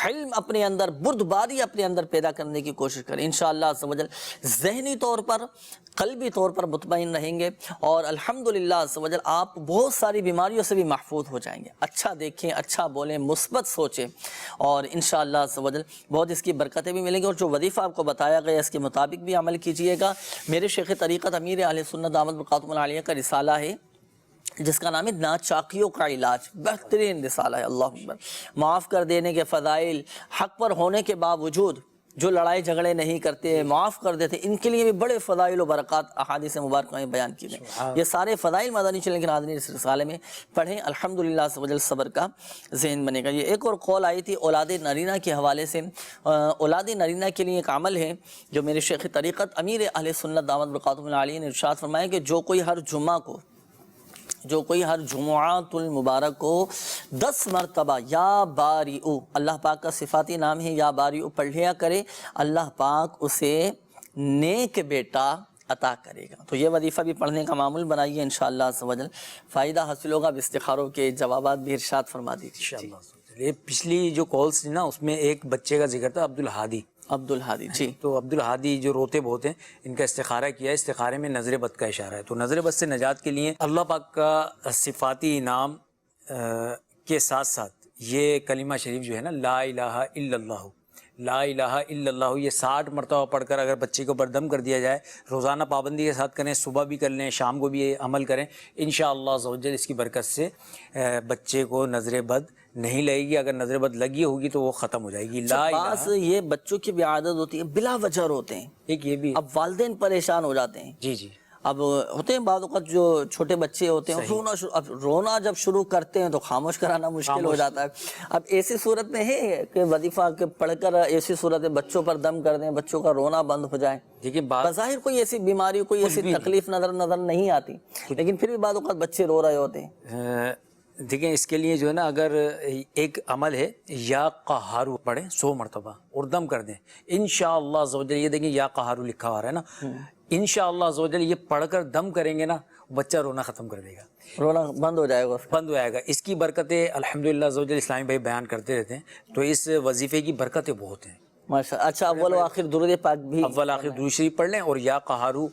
حلم اپنے اندر، بردباری اپنے اندر پیدا کرنے کی کوشش کریں، انشاءاللہ عز و جل ذہنی طور پر، قلبی طور پر مطمئن رہیں گے، اور الحمدللہ عز و جل آپ بہت ساری بیماریوں سے بھی محفوظ ہو جائیں گے۔ اچھا دیکھیں، اچھا بولیں، مثبت سوچیں، اور انشاءاللہ عز و جل بہت اس کی برکتیں بھی ملیں گی، اور جو وظیفہ آپ کو بتایا گیا اس کے مطابق بھی عمل کیجئے گا۔ میرے شیخ طریقت امیر اہل سنت دامت برکاتہم العالیہ کا رسالہ ہے جس کا نام ہے ناچاکیوں کا علاج، بہترین رسالہ ہے۔ اللہ اکبر۔ معاف کر دینے کے فضائل، حق پر ہونے کے باوجود جو لڑائی جھگڑے نہیں کرتے، معاف کر دیتے، ان کے لیے بھی بڑے فضائل و برکات احادیث مبارکہ میں بیان کی گئے۔ یہ سارے فضائل مدنی چینل کے ناظرین اس رسالے میں پڑھیں، الحمدللہ عز و جل صبر کا ذہن بنے گا۔ یہ ایک اور قول آئی تھی اولاد نرینہ کے حوالے سے۔ اولاد نرینہ کے لیے ایک عمل ہے جو میرے شیخ طریقت امیر اہل سنت دامت برکاتہم العالیہ نے ارشاد فرمایا کہ جو کوئی ہر جمعات المبارک کو 10 مرتبہ یا باریعو، اللہ پاک کا صفاتی نام ہے یا باریعو، پڑھ لیا کرے، اللہ پاک اسے نیک بیٹا عطا کرے گا۔ تو یہ وظیفہ بھی پڑھنے کا معمول بنائیے، انشاءاللہ عز و جل فائدہ حاصل ہوگا۔ استخاروں کے جوابات بھی ارشاد فرما دیجیے۔ یہ پچھلی جو کالز تھی نا، اس میں ایک بچے کا ذکر تھا، عبدالہادی جی۔ تو عبدالہادی جو روتے بہت ہیں، ان کا استخارہ کیا ہے، استخارے میں نظر بد کا اشارہ ہے۔ تو نظر بد سے نجات کے لیے اللہ پاک کا صفاتی انعام کے ساتھ ساتھ یہ کلمہ شریف جو ہے نا، لا الہ الا اللہ، لا الہ الا اللہ، یہ 60 مرتبہ پڑھ کر اگر بچے کو بردم کر دیا جائے، روزانہ پابندی کے ساتھ کریں، صبح بھی کر لیں، شام کو بھی یہ عمل کریں، انشاءاللہ عز و جل اس کی برکت سے بچے کو نظر بد نہیں لگے گی۔ اگر نظر بد لگی ہوگی تو وہ ختم ہو جائے گی۔ بعض یہ بچوں کی بھی عادت ہوتی ہے بلا وجہ روتے ہیں، ایک یہ بھی، اب والدین پریشان ہو جاتے ہیں۔ جی جی، اب ہوتے ہیں بعض اوقات جو چھوٹے بچے ہوتے ہیں رونا جب شروع کرتے ہیں تو خاموش کرانا مشکل ہو جاتا ہے۔ اب ایسی صورت میں ہے کہ وظیفہ پڑھ کر ایسی صورت میں بچوں پر دم کر دیں، بچوں کا رونا بند ہو جائے۔ دیکھیں بظاہر کوئی ایسی بیماری، کوئی ایسی تکلیف نظر نہیں آتی، لیکن پھر بھی بعض اوقات بچے رو رہے ہوتے ہیں۔ دیکھیں اس کے لیے جو ہے نا، اگر ایک عمل ہے، یا قہارو پڑھیں 100 مرتبہ اور دم کر دیں، انشاءاللہ عز و جل، یہ دیکھیں یا قہارو لکھا ہوا ہے نا، انشاءاللہ عز و جل یہ پڑھ کر دم کریں گے نا، بچہ رونا ختم کر دے گا، رونا بند ہو جائے گا، بند ہو جائے گا۔ اس کی برکتیں الحمدللہ عز و جل اسلامی بھائی بیان کرتے رہتے ہیں، تو اس وظیفے کی برکتیں بہت ہیں ماشاءاللہ۔ اچھا، اول و آخر درود پاک بھی، اول آخر درود شریف پڑھ لیں، اور یا قہارو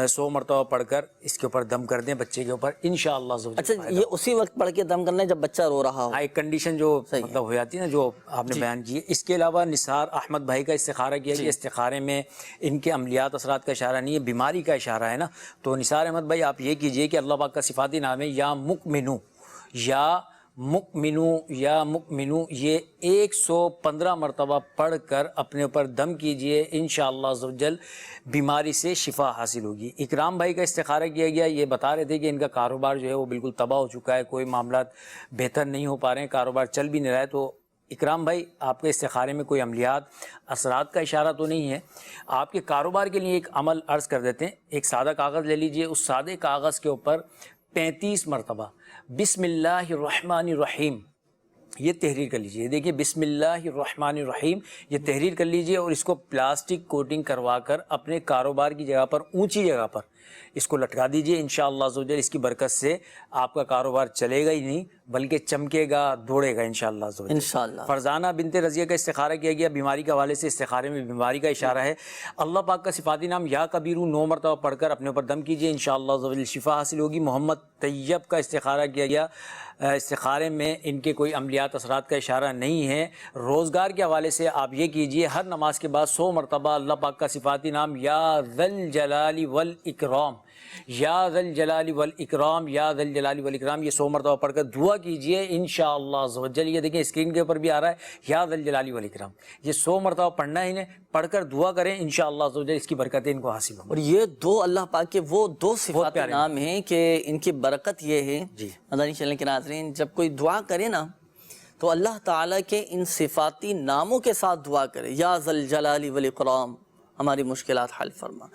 100 مرتبہ پڑھ کر اس کے اوپر دم کر دیں بچے کے اوپر، انشاءاللہ عز و جل۔ اچھا، یہ اسی وقت پڑھ کے دم کرنا ہے جب بچہ رو رہا ہو؟ ایک کنڈیشن جو مطلب ہو جاتی ہے نا، جو آپ نے بیان کی ہے۔ اس کے علاوہ نثار احمد بھائی کا استخارہ کیا کہ استخارے میں ان کے عملیات اثرات کا اشارہ نہیں ہے، بیماری کا اشارہ ہے نا۔ تو نثار احمد بھائی آپ یہ کیجئے کہ اللہ پاک کا صفاتی نام ہے یا مؤمنو، یا مؤمنو، یہ 115 مرتبہ پڑھ کر اپنے اوپر دم کیجئے، انشاءاللہ عز و جل بیماری سے شفا حاصل ہوگی۔ اکرام بھائی کا استخارہ کیا گیا، یہ بتا رہے تھے کہ ان کا کاروبار جو ہے وہ بالکل تباہ ہو چکا ہے، کوئی معاملات بہتر نہیں ہو پا رہے ہیں، کاروبار چل بھی نہیں رہا ہے۔ تو اکرام بھائی، آپ کے استخارے میں کوئی عملیات اثرات کا اشارہ تو نہیں ہے، آپ کے کاروبار کے لیے ایک عمل عرض کر دیتے ہیں۔ ایک سادہ کاغذ لے لیجئے، اس سادے کاغذ کے اوپر 35 مرتبہ بسم اللہ الرحمن الرحیم یہ تحریر کر لیجئے۔ دیکھیے بسم اللہ الرحمن الرحیم یہ تحریر کر لیجئے، اور اس کو پلاسٹک کوٹنگ کروا کر اپنے کاروبار کی جگہ پر، اونچی جگہ پر اس کو لٹکا دیجئے، انشاءاللہ عز و جل اس کی برکت سے آپ کا کاروبار چلے گا ہی نہیں بلکہ چمکے گا، دوڑے گا انشاءاللہ عز و جل۔ انشاءاللہ۔ فرزانہ بنت رضیہ کا استخارہ کیا گیا، بیماری کے حوالے سے استخارے میں بیماری کا اشارہ ہے۔ اللہ پاک کا صفاتی نام یا کبیرو 9 مرتبہ پڑھ کر اپنے اوپر دم کیجئے، انشاءاللہ عز و جل شفا حاصل ہوگی۔ محمد طیب کا استخارہ کیا گیا، استخارے میں ان کے کوئی عملیات اثرات کا اشارہ نہیں ہے۔ روزگار کے حوالے سے آپ یہ کیجئے، ہر نماز کے بعد 100 مرتبہ اللہ پاک کا صفاتی نام یا ذی الجلال والاکرام، یا ذی الجلال والاکرام، یا ذی الجلال والاکرام، یہ 100 مرتبہ پڑھ کر دعا کیجئے، انشاءاللہ عز و جل۔ یہ دیکھیں اسکرین کے اوپر بھی آ رہا ہے یا ذی الجلال والاکرام، یہ 100 مرتبہ پڑھنا ہے انہیں، پڑھ کر دعا کریں، انشاءاللہ عز و جل اس کی برکتیں ان کو حاصل ہوں۔ اور یہ دو اللہ پاک کے وہ دو صفات نام ہیں کہ ان کی برکت یہ ہے مدنی چینل کے ناظرین، جب کوئی دعا کرے نا تو اللہ تعالیٰ کے ان صفاتی ناموں کے ساتھ دعا کرے، یا ذی الجلال والاکرام، ہماری مشکلات حل فرما۔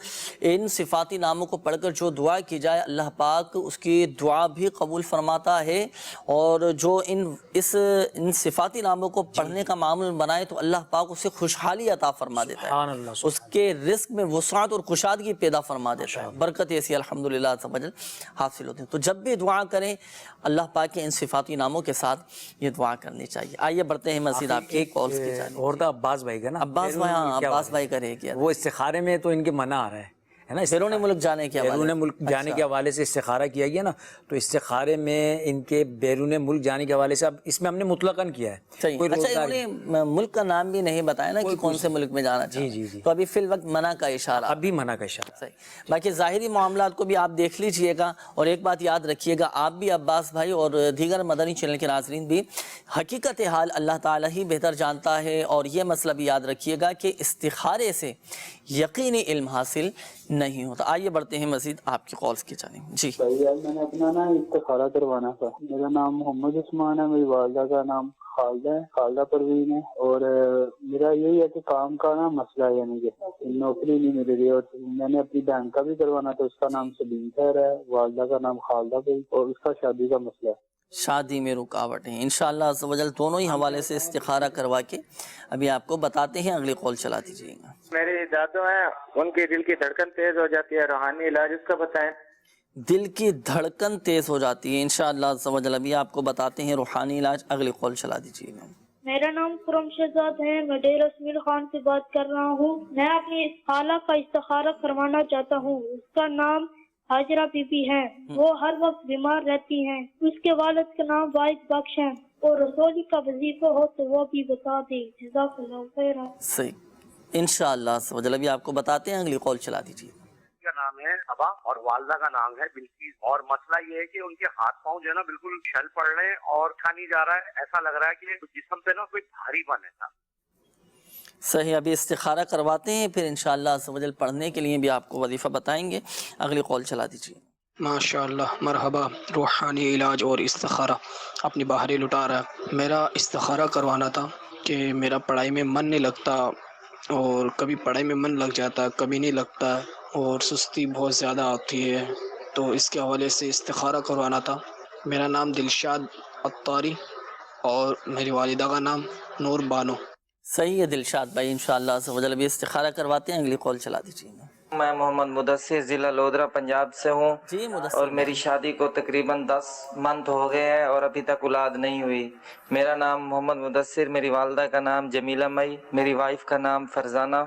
ان صفاتی ناموں کو پڑھ کر جو دعا کی جائے اللہ پاک اس کی دعا بھی قبول فرماتا ہے، اور جو ان صفاتی ناموں کو پڑھنے کا معمول بنائے تو اللہ پاک اسے خوشحالی عطا فرما دیتا ہے، اس کے رزق میں وسعت اور کشادگی پیدا فرما دیتا ہے، برکت ایسی الحمدللہ عز و جل حاصل ہوتے ہیں۔ تو جب بھی دعا کریں اللہ پاک کے ان صفاتی ناموں کے ساتھ یہ دعا کرنی چاہیے۔ آئیے بڑھتے ہیں مزید آپ کی کالز کی جانب۔ اور تھا عباس بھائی کا نا، عباس بھائی، ہاں عباس بھائی کا رہ گیا، وہ استخارے میں تو ان کے منع آ رہا ہے نا، بیرون ملک جانے کے حوالے، بیرون ملک جانے کے حوالے سے استخارہ کیا گیا نا، تو استخارے میں ان کے بیرون ملک جانے کے حوالے سے اب اس میں ہم نے مطلقاً کیا ہے۔ صحیح، اچھا انہوں نے ملک کا نام بھی نہیں بتایا نا کہ کون سے ملک میں جانا چاہتے ہیں، جی، تو ابھی فی الوقت منع کا اشارہ، ابھی منع کا اشارہ۔ صحیح، باقی ظاہری معاملات کو بھی آپ دیکھ لیجئے گا، اور ایک بات یاد رکھیے گا، آپ بھی عباس بھائی اور دیگر مدنی چینل کے ناظرین بھی، حقیقت حال اللہ تعالیٰ ہی بہتر جانتا ہے، اور یہ مسئلہ بھی یاد رکھیے گا کہ استخارے سے یقینی علم حاصل نہیں ہوتا۔ آئیے بڑھتے ہیں مزید آپ کی کالز کی جانب۔ جی میں نے اپنا نا استخارہ کروانا تھا، میرا نام محمد عثمان ہے، میری والدہ کا نام خالدہ ہے، خالدہ پروین ہے، اور میرا یہی ہے کہ کام کا نا مسئلہ ہے، یعنی کہ نوکری نہیں مل رہی، اور میں نے اپنی بہن کا بھی کروانا تھا، اس کا نام سلیم خیر ہے، والدہ کا نام خالدہ بھائی، اور اس کا شادی کا مسئلہ ہے، شادی میں رکاوٹیں۔ انشاءاللہ عز و جل دونوں ہی حوالے سے استخارہ کروا کے ابھی آپ کو بتاتے ہیں، اگلی کال چلا دیجیے گا۔ میرے دادو ہیں، ان کی دل کی دھڑکن تیز ہو جاتی ہے، روحانی علاج اس کا بتائیں۔ دل کی دھڑکن تیز ہو جاتی ہے، انشاءاللہ عز و جل ابھی آپ کو بتاتے ہیں روحانی علاج، اگلی کال چلا دیجیے گا۔ میرا نام خرم شہزاد ہے، میں ڈیرہ اسمیل خان سے بات کر رہا ہوں، میں اپنی خالہ کا استخارہ کروانا چاہتا ہوں، اس کا نام حاجرہ بی بی ہے، وہ ہر وقت بیمار رہتی ہیں، اس کے والد کا نام واحد بخش ہے، اور رسولی کا وظیفہ ہو تو وہ بھی بتا دیں، جزاک اللہ خیر۔ صحیح، انشاءاللہ عز و جل ابھی آپ کو بتاتے ہیں، اگلی کال چلا دیجیے۔ کا نام ہے ابا اور والدہ کا نام ہے بلقیس، اور مسئلہ یہ ہے کہ ان کے ہاتھ پاؤں جو ہے نا بالکل چھل پڑ رہے ہیں اور اٹھا نہیں جا رہا ہے، ایسا لگ رہا ہے کہ جسم پہ نا کوئی بھاری پن ہے۔ صحیح، ابھی استخارہ کرواتے ہیں، پھر انشاءاللہ عز و جل پڑھنے کے لیے بھی آپ کو وظیفہ بتائیں گے، اگلی کال چلا دیجیے۔ ماشاءاللہ، مرحبا، روحانی علاج اور استخارہ اپنی باہری لٹا رہا ہے۔ میرا استخارہ کروانا تھا کہ میرا پڑھائی میں من نہیں لگتا، اور کبھی پڑھائی میں من لگ جاتا ہے، کبھی نہیں لگتا، اور سستی بہت زیادہ آتی ہے، تو اس کے حوالے سے استخارہ کروانا تھا۔ میرا نام دلشاد عطاری اور میری والدہ کا نام نور بانو۔ صحیح ہے دلشاد بھائی، انشاءاللہ عز و جل ابھی استخارہ کرواتے ہیں، اگلی کال چلا دیجیے گا۔ میں محمد مدثر ضلع لودھرا پنجاب سے ہوں، جی مدثر، اور میری شادی کو تقریباً 10 منتھ ہو گئے ہیں اور ابھی تک اولاد نہیں ہوئی۔ میرا نام محمد مدثر، میری والدہ کا نام جمیلہ مئی، میری وائف کا نام فرزانہ،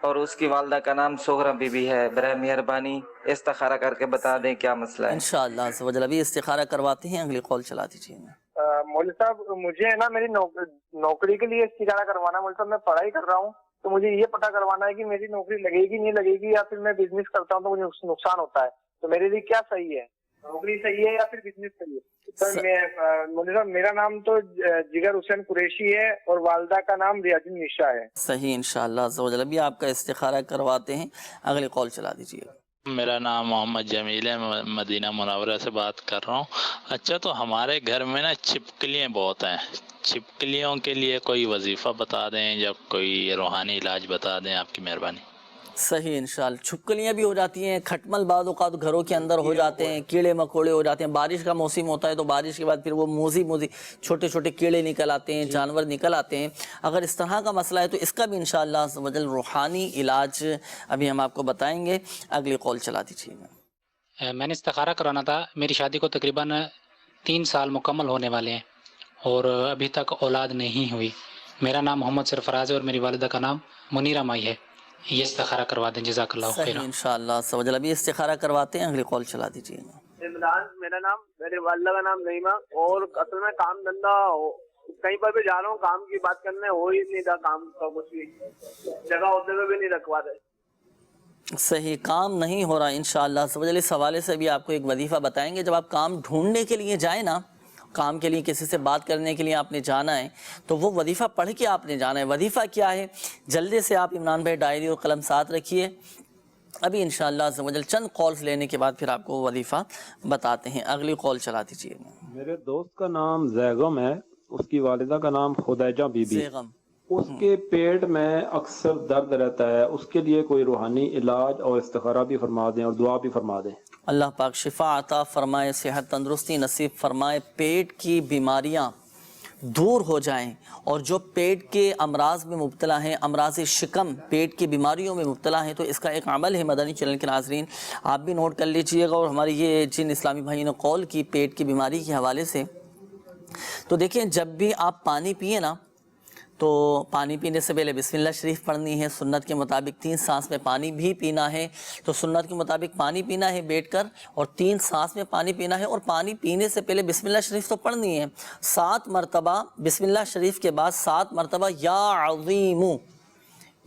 اور اس کی والدہ کا نام سغرا بی بی ہے۔ برائے مہربانی استخارہ کر کے بتا دیں کیا مسئلہ ہے۔ انشاءاللہ عز و جل ابھی استخارہ کرواتے ہیں، اگلی کال چلا دیجیے گا۔ مولوی صاحب مجھے ہے نا میری نوکری کے لیے استخارہ کروانا ہے۔ مولوی صاحب میں پڑھائی کر رہا ہوں، تو مجھے یہ پتہ کروانا ہے کہ میری نوکری لگے گی نہیں لگے گی، یا پھر میں بزنس کرتا ہوں تو مجھے نقصان ہوتا ہے، تو میرے لیے کیا صحیح ہے، نوکری صحیح ہے یا پھر بزنس صحیح ہے؟ سر مولوی صاحب میرا نام تو جگر حسین قریشی ہے، اور والدہ کا نام ریاض النساء ہے۔ صحیح، انشاءاللہ عز و جل ابھی آپ کا استخارہ کرواتے ہیں، اگلی کال چلا دیجیے گا۔ میرا نام محمد جمیل ہے، میں مدینہ منورہ سے بات کر رہا ہوں۔ اچھا، تو ہمارے گھر میں نا چھپکلیاں بہت ہیں، چھپکلیوں کے لیے کوئی وظیفہ بتا دیں یا کوئی روحانی علاج بتا دیں، آپ کی مہربانی۔ صحیح، انشاءاللہ چھپکلیاں بھی ہو جاتی ہیں، کھٹمل بعض اوقات گھروں کے اندر ہو جاتے ہیں، کیڑے مکوڑے ہو جاتے ہیں، بارش کا موسم ہوتا ہے تو بارش کے بعد پھر وہ موزی چھوٹے چھوٹے کیڑے نکل آتے ہیں، جانور نکل آتے ہیں۔ اگر اس طرح کا مسئلہ ہے تو اس کا بھی انشاءاللہ عز و جل روحانی علاج ابھی ہم آپ کو بتائیں گے، اگلی کال چلا دیجیے گا۔ میں نے استخارہ کرانا تھا، میری شادی کو تقریباً 3 سال مکمل ہونے والے ہیں، اور ابھی تک اولاد نہیں ہوئی۔ میرا نام محمد سرفراز ہے اور میری والدہ کا نام منیرہ مائی ہے۔ یہ استخارہ کروا دیں، جزاک اللہ خیر۔ صحیح، انشاءاللہ عز و جل ابھی استخارہ کرواتے ہیں، اگلی کال چلا دیجیے گا۔ عمران میرا نام، میرے والدہ کا نام نعیمہ، اور اصل میں کام دھندا کہیں پر بھی جا رہا ہوں، کام کی بات کرنے ہو ہی نہیں تھا، کام کا کچھ بھی جگہ ہوتے ہوئے بھی نہیں رکھوا رہے۔ صحیح، کام نہیں ہو رہا انشاءاللہ عز و جل۔ اس حوالے سے بھی آپ کو ایک وظیفہ بتائیں گے، جب آپ کام ڈھونڈنے کے لیے جائیں نا، کام کے لیے کسی سے بات کرنے کے لیے آپ نے جانا ہے، تو وہ وظیفہ پڑھ کے آپ نے جانا ہے۔ وظیفہ کیا ہے؟ جلدی سے آپ عمران بھائی ڈائری اور قلم ساتھ رکھیے، ابھی انشاءاللہ عز و جل چند کالز لینے کے بعد پھر آپ کو وظیفہ بتاتے ہیں، اگلی کال چلا دیجیے گا۔ میرے دوست کا نام زیغم ہے، اس کی والدہ کا نام خدیجہ بی بی، اس کے پیٹ میں اکثر درد رہتا ہے، اس کے لیے کوئی روحانی علاج اور استخارہ بھی فرما دیں اور دعا بھی فرما دیں۔ اللہ پاک شفا عطا فرمائے، صحت تندرستی نصیب فرمائے، پیٹ کی بیماریاں دور ہو جائیں، اور جو پیٹ کے امراض میں مبتلا ہیں، امراض شکم، پیٹ کی بیماریوں میں مبتلا ہیں، تو اس کا ایک عمل ہے مدنی چینل کے ناظرین، آپ بھی نوٹ کر لیجئے گا۔ اور ہماری یہ جن اسلامی بھائی نے قول کی پیٹ کی بیماری کے حوالے سے، تو دیکھیں جب بھی آپ پانی پئیں نا، تو پانی پینے سے پہلے بسم اللہ شریف پڑھنی ہے، سنت کے مطابق 3 سانس میں پانی بھی پینا ہے، تو سنت کے مطابق پانی پینا ہے بیٹھ کر، اور 3 سانس میں پانی پینا ہے، اور پانی پینے سے پہلے بسم اللہ شریف تو پڑھنی ہے، 7 مرتبہ بسم اللہ شریف کے بعد 7 مرتبہ یا عظیم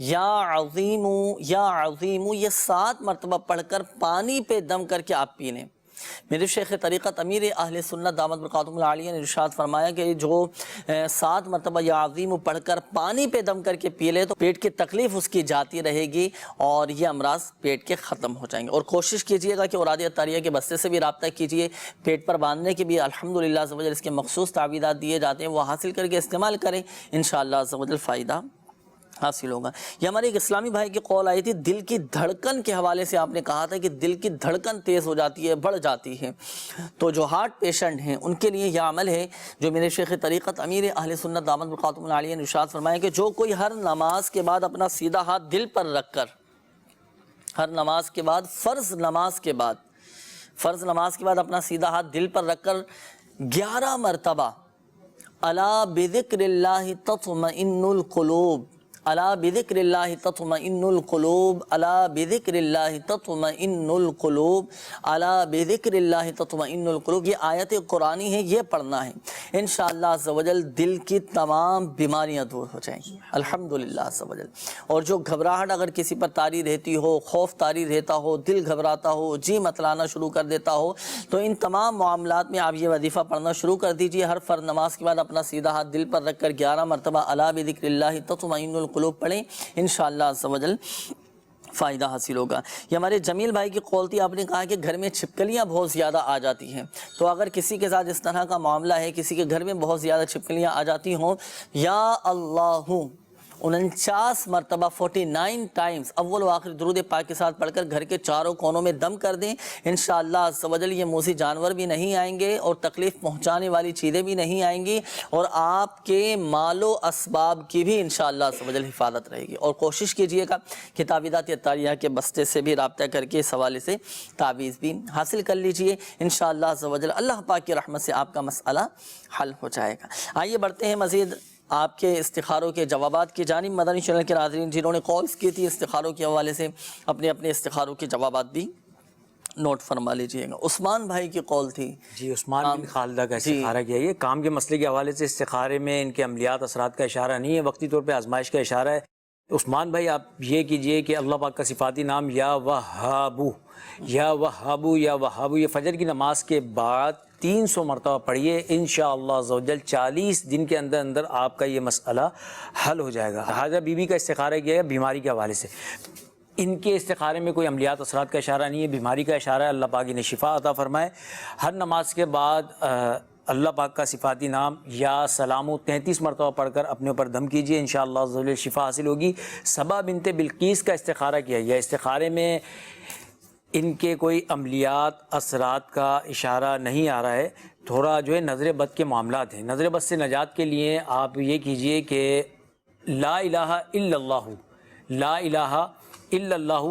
یا عظیم یا عظیم، یہ 7 مرتبہ پڑھ کر پانی پہ دم کر کے آپ پی لیں۔ میرے شیخ طریقت امیر اہل سنت دامت برکاتہم العالیہ نے ارشاد فرمایا کہ جو 7 مرتبہ یا عظیم پڑھ کر پانی پہ دم کر کے پی لے تو پیٹ کی تکلیف اس کی جاتی رہے گی، اور یہ امراض پیٹ کے ختم ہو جائیں گے۔ اور کوشش کیجئے گا کہ اوراد عطاریہ کے بستے سے بھی رابطہ کیجئے، پیٹ پر باندھنے کے بھی الحمدللہ عز و جل اس کے مخصوص تعویذات دیے جاتے ہیں، وہ حاصل کر کے استعمال کریں، انشاءاللہ عز و جل فائدہ حاصل ہوگا۔ یہ ہمارے ایک اسلامی بھائی کی قول آئی تھی، دل کی دھڑکن کے حوالے سے آپ نے کہا تھا کہ دل کی دھڑکن تیز ہو جاتی ہے، بڑھ جاتی ہے، تو جو ہارٹ پیشنٹ ہیں ان کے لیے یہ عمل ہے جو میرے شیخ طریقت امیر اہل سنت دامت برکاتہم العالیہ نے ارشاد فرمایا کہ جو کوئی ہر نماز کے بعد اپنا سیدھا ہاتھ دل پر رکھ کر، ہر نماز کے بعد، فرض نماز کے بعد اپنا سیدھا ہاتھ دل پر رکھ کر 11 مرتبہ الا بذکر اللہ تطمئن القلوب، الا بذکر اللہ تطمئن القلوب، الا بذکر اللہ تطمئن القلوب، الا بذکر اللہ تطمئن القلوب، یہ آیت قرآنی ہے، یہ پڑھنا ہے، انشاءاللہ عز و جل دل کی تمام بیماریاں دور ہو جائیں گی الحمدللہ عز و جل۔ اور جو گھبراہٹ اگر کسی پر طاری رہتی ہو، خوف طاری رہتا ہو، دل گھبراتا ہو، جی متلانا شروع کر دیتا ہو، تو ان تمام معاملات میں آپ یہ وظیفہ پڑھنا شروع کر دیجئے، ہر فرض نماز کے بعد اپنا سیدھا ہاتھ دل پر رکھ کر 11 مرتبہ الا بذکر اللہ تطمئن القلوب پڑھیں، انشاءاللہ عز و جل فائدہ حاصل ہوگا۔ یہ ہمارے جمیل بھائی کی قول تھی، آپ نے کہا کہ گھر میں چھپکلیاں بہت زیادہ آ جاتی ہیں، تو اگر کسی کے ساتھ اس طرح کا معاملہ ہے، کسی کے گھر میں بہت زیادہ چھپکلیاں آ جاتی ہوں، یا اللہ 49 مرتبہ 49 ٹائمز اول و آخر درود پاک کے ساتھ پڑھ کر گھر کے چاروں کونوں میں دم کر دیں، انشاءاللہ عز و جل یہ موذی جانور بھی نہیں آئیں گے، اور تکلیف پہنچانے والی چیزیں بھی نہیں آئیں گی، اور آپ کے مال و اسباب کی بھی انشاءاللہ عز و جل حفاظت رہے گی۔ اور کوشش کیجئے گا کہ تعویذات عطاریہ کے بستے سے بھی رابطہ کر کے اس حوالے سے تعویذ بھی حاصل کر لیجئے، انشاءاللہ عز و جل اللہ پاک کی رحمت سے آپ کا مسئلہ حل ہو جائے گا۔ آئیے بڑھتے ہیں مزید آپ کے استخاروں کے جوابات کی جانب۔ مدنی چینل کے ناظرین جنہوں نے کالز کی تھی استخاروں کے حوالے سے، اپنے اپنے استخاروں کے جوابات بھی نوٹ فرما لیجئے گا۔ عثمان بھائی کی قول تھی، جی عثمان بن خالدہ کا استخارہ کیا، یہ کام کے مسئلے کے حوالے سے استخارے میں ان کے عملیات اثرات کا اشارہ نہیں ہے، وقتی طور پہ آزمائش کا اشارہ ہے۔ عثمان بھائی آپ یہ کیجئے کہ اللہ پاک کا صفاتی نام یا وہابو یا وہابو یا وہابو، یہ فجر کی نماز کے بعد 300 مرتبہ پڑھیے، انشاءاللہ عز و جل 40 دن کے اندر اندر آپ کا یہ مسئلہ حل ہو جائے گا۔ حاجہ بی بی کا استخارہ کیا ہے بیماری کے حوالے سے، ان کے استخارے میں کوئی عملیات اثرات کا اشارہ نہیں ہے، بیماری کا اشارہ ہے، اللہ پاک انہیں شفا عطا فرمائے۔ ہر نماز کے بعد اللہ پاک کا صفاتی نام یا سلامو 33 مرتبہ پڑھ کر اپنے اوپر دم کیجئے، انشاءاللہ عز و جل شفا حاصل ہوگی۔ سبا بنت بلقیس کا استخارہ کیا ہے، یا استخارے میں ان کے کوئی عملیات اثرات کا اشارہ نہیں آ رہا ہے، تھوڑا جو ہے نظر بد کے معاملات ہیں، نظر بد سے نجات کے لیے آپ یہ کیجئے کہ لا الہ الا اللہ، لا الہ الا اللہ،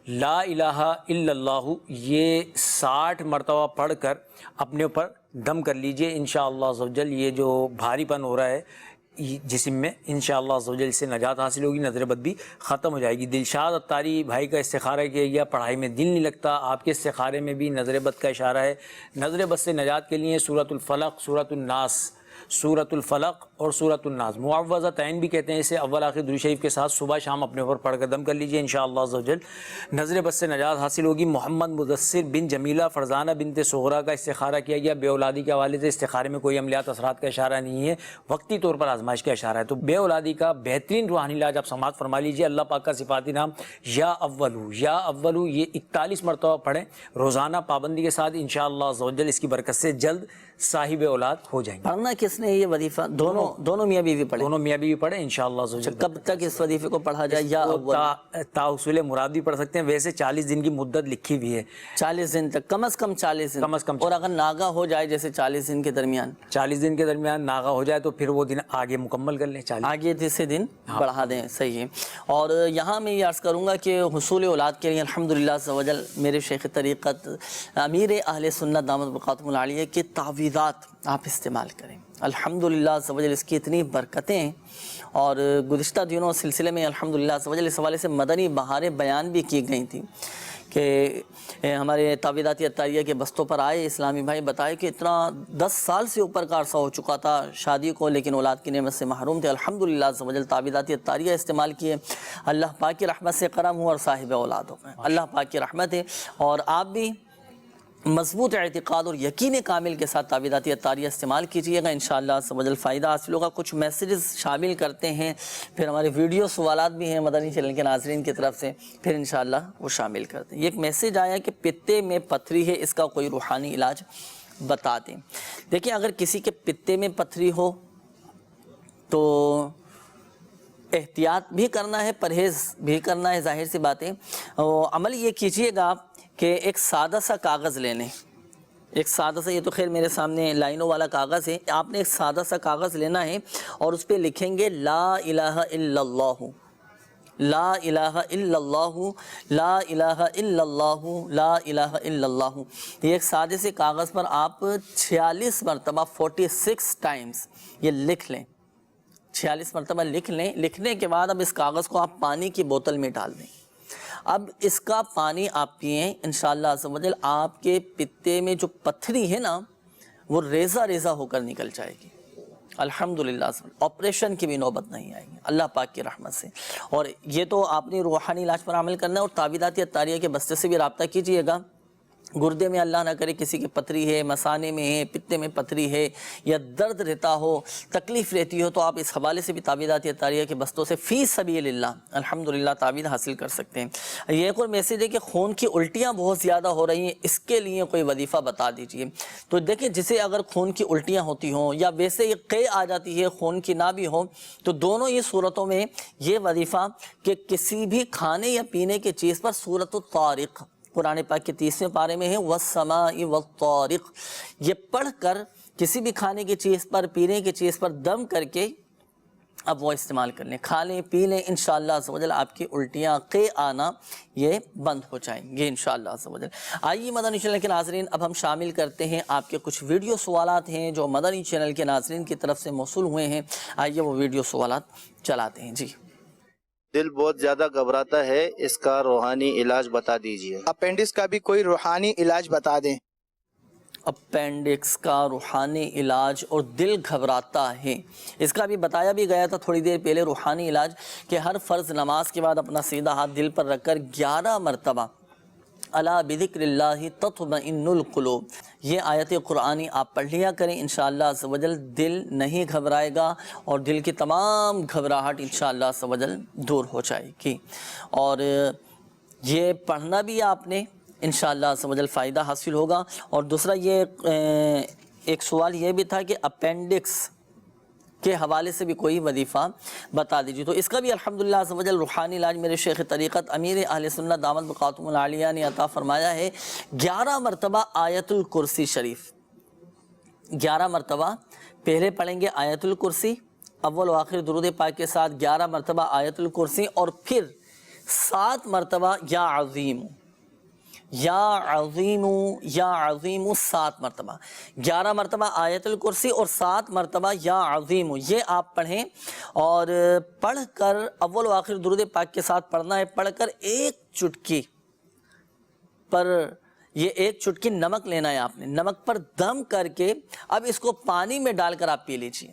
لا الہ الا اللہ، یہ 60 مرتبہ پڑھ کر اپنے اوپر دم کر لیجئے، انشاءاللہ عز و جل یہ جو بھاری پن ہو رہا ہے جسم میں، انشاءاللہ عز و جل سے نجات حاصل ہوگی، نظر بد بھی ختم ہو جائے گی۔ دلشاد عطاری بھائی کا استخارہ کیا گیا، پڑھائی میں دل نہیں لگتا، آپ کے استخارے میں بھی نظر بد کا اشارہ ہے، نظر بد سے نجات کے لیے سورۃ الفلق، سورۃ الناس، سورۃ الفلق اور سورۃ الناس، معوذتین بھی کہتے ہیں اسے، اول آخر درود شریف کے ساتھ صبح شام اپنے اوپر پڑھ کر دم کر لیجئے، انشاءاللہ عز و جل نظر بد سے نجات حاصل ہوگی۔ محمد مدثر بن جمیلہ فرزانہ بنت صغرا کا استخارہ کیا گیا، بے اولادی کے حوالے سے، استخارے میں کوئی عملیات اثرات کا اشارہ نہیں ہے، وقتی طور پر آزمائش کا اشارہ ہے، تو بے اولادی کا بہترین روحانی علاج آپ سماعت فرما لیجئے، اللہ پاک کا صفاتی نام یا اولو، یا اولو، یہ 41 مرتبہ پڑھیں روزانہ پابندی کے ساتھ، انشاءاللہ عز و جل اس کی برکت سے جلد صاحب اولاد ہو جائیں گے۔ پڑھنا کس نے یہ وظیفہ دونوں میاں بیوی پڑھے؟ دونوں میاں بیوی پڑھے انشاءاللہ. کب تک اس وظیفے کو پڑھا جائے؟ یا تا حصول مراد بھی پڑھ سکتے ہیں. ویسے 40 دن کی مدت لکھی ہوئی ہے. 40 دن تک کم از کم 40 دن. کم از کم. اور اگر ناگا ہو جائے جیسے 40 دن کے درمیان 40 دن کے درمیان ناگا ہو جائے تو پھر وہ دن آگے مکمل کر لیں. آگے تیسرے دن بڑھا دیں. صحیح ہے. اور یہاں میں یہ عرض کروں گا کہ حصول اولاد کے لیے الحمدللہ عز و جل میرے شیخ طریقت امیر اہل سنت دامت برکاتہم العالیہ کے تعویذات آپ استعمال کریں. الحمدللہ عز و جل اس کی اتنی برکتیں ہیں. اور گزشتہ دنوں سلسلے میں الحمدللہ عز و جل اس حوالے سے مدنی بہاریں بیان بھی کی گئی تھیں کہ ہمارے تعویذات عطاریہ کے بستوں پر آئے اسلامی بھائی بتائے کہ اتنا 10 سال سے اوپر کا عرصہ ہو چکا تھا شادی کو لیکن اولاد کی نعمت سے محروم تھے. الحمدللہ عز و جل تعویذات عطاریہ استعمال کیے. اللہ پاک کی رحمت سے کرم ہوا اور صاحب اولاد ہو گئے. اللہ پاک کی رحمت ہے. اور آپ بھی مضبوط اعتقاد اور یقین کامل کے ساتھ تعویذات عطاریہ استعمال کیجئے گا. انشاءاللہ عز و جل فائدہ حاصل ہوگا. کچھ میسیجز شامل کرتے ہیں پھر ہمارے ویڈیو سوالات بھی ہیں مدنی چینل کے ناظرین کی طرف سے پھر انشاءاللہ وہ شامل کرتے ہیں. یہ ایک میسیج آیا کہ پتے میں پتھری ہے اس کا کوئی روحانی علاج بتا دیں. دیکھیں اگر کسی کے پتے میں پتھری ہو تو احتیاط بھی کرنا ہے پرہیز بھی کرنا ہے ظاہر سی بات ہے. عمل یہ کیجئے گا کہ ایک سادہ سا کاغذ لے لیں. ایک سادہ سا یہ تو خیر میرے سامنے لائنوں والا کاغذ ہے. آپ نے ایک سادہ سا کاغذ لینا ہے اور اس پہ لکھیں گے لا الہ الا اللہ لا الہ الا اللہ لا الہ الا اللہ لا الہ الا اللہ. یہ ایک سادے سے کاغذ پر آپ 46 مرتبہ 46 ٹائمز یہ لکھ لیں. 46 مرتبہ لکھ لیں. لکھنے کے بعد اب اس کاغذ کو آپ پانی کی بوتل میں ڈال دیں. اب اس کا پانی آپ پئیں انشاءاللہ عز و جل آپ کے پتے میں جو پتھری ہے نا وہ ریزہ ریزہ ہو کر نکل جائے گی. الحمدللہ آپریشن کی بھی نوبت نہیں آئے گی اللہ پاک کی رحمت سے. اور یہ تو آپ نے روحانی علاج پر عمل کرنا ہے. اور تعویذات عطاریہ کے بستے سے بھی رابطہ کیجئے گا. گردے میں اللہ نہ کرے کسی کے پتھری ہے مثانے میں ہے پتے میں پتھری ہے یا درد رہتا ہو تکلیف رہتی ہو تو آپ اس حوالے سے بھی تعویذات عطاریہ کے بستوں سے فی سبیل اللہ الحمدللہ تعویذ حاصل کر سکتے ہیں. یہ ایک اور میسیج ہے کہ خون کی الٹیاں بہت زیادہ ہو رہی ہیں اس کے لیے کوئی وظیفہ بتا دیجئے. تو دیکھیں جسے اگر خون کی الٹیاں ہوتی ہوں یا ویسے یہ قے آ جاتی ہے خون کی نہ بھی ہو تو دونوں یہ صورتوں میں یہ وظیفہ کہ کسی بھی کھانے یا پینے کی چیز پر سورۃ الطارق قرآن پاک کے 30ویں پارے میں ہے والسماء والطارق یہ پڑھ کر کسی بھی کھانے کی چیز پر پینے کی چیز پر دم کر کے اب وہ استعمال کر لیں. کھا لیں پی لیں انشاءاللہ عز و جل آپ کی الٹیاں قے آنا یہ بند ہو جائیں گے انشاءاللہ عز و جل. آئیے مدنی چینل کے ناظرین اب ہم شامل کرتے ہیں آپ کے کچھ ویڈیو سوالات ہیں جو مدنی چینل کے ناظرین کی طرف سے موصول ہوئے ہیں. آئیے وہ ویڈیو سوالات چلاتے ہیں. جی دل بہت زیادہ گھبراتا ہے اس کا روحانی علاج بتا دیجئے. اپینڈکس کا بھی کوئی روحانی علاج بتا دیں. اپینڈکس کا روحانی علاج اور دل گھبراتا ہے اس کا بھی بتایا بھی گیا تھا تھوڑی دیر پہلے. روحانی علاج کہ ہر فرض نماز کے بعد اپنا سیدھا ہاتھ دل پر رکھ کر 11 مرتبہ الا بذکر اللہ تطمئن القلوب یہ آیت قرآنی آپ پڑھ لیا کریں. انشاءاللہ عز و جل دل نہیں گھبرائے گا اور دل کی تمام گھبراہٹ انشاءاللہ عز و جل دور ہو جائے گی. اور یہ پڑھنا بھی آپ نے انشاءاللہ عز و جل فائدہ حاصل ہوگا. اور دوسرا یہ ایک سوال یہ بھی تھا کہ اپینڈکس کے حوالے سے بھی کوئی وظیفہ بتا دیجیے. تو اس کا بھی الحمدللہ عز و جل روحانی علاج میرے شیخ طریقت امیر اہل سنت دامت برکاتہم العالیہ نے عطا فرمایا ہے. 11 مرتبہ آیت الکرسی شریف 11 مرتبہ پہلے پڑھیں گے آیت الکرسی اول و آخر درود پاک کے ساتھ 11 مرتبہ آیت الکرسی اور پھر 7 مرتبہ یا عظیم یا عظیم یا عظیم 7 مرتبہ 11 مرتبہ آیت الکرسی اور 7 مرتبہ یا عظیم یہ آپ پڑھیں. اور پڑھ کر اول و آخر درود پاک کے ساتھ پڑھنا ہے. پڑھ کر ایک چٹکی پر یہ ایک چٹکی نمک لینا ہے آپ نے. نمک پر دم کر کے اب اس کو پانی میں ڈال کر آپ پی لیجیے.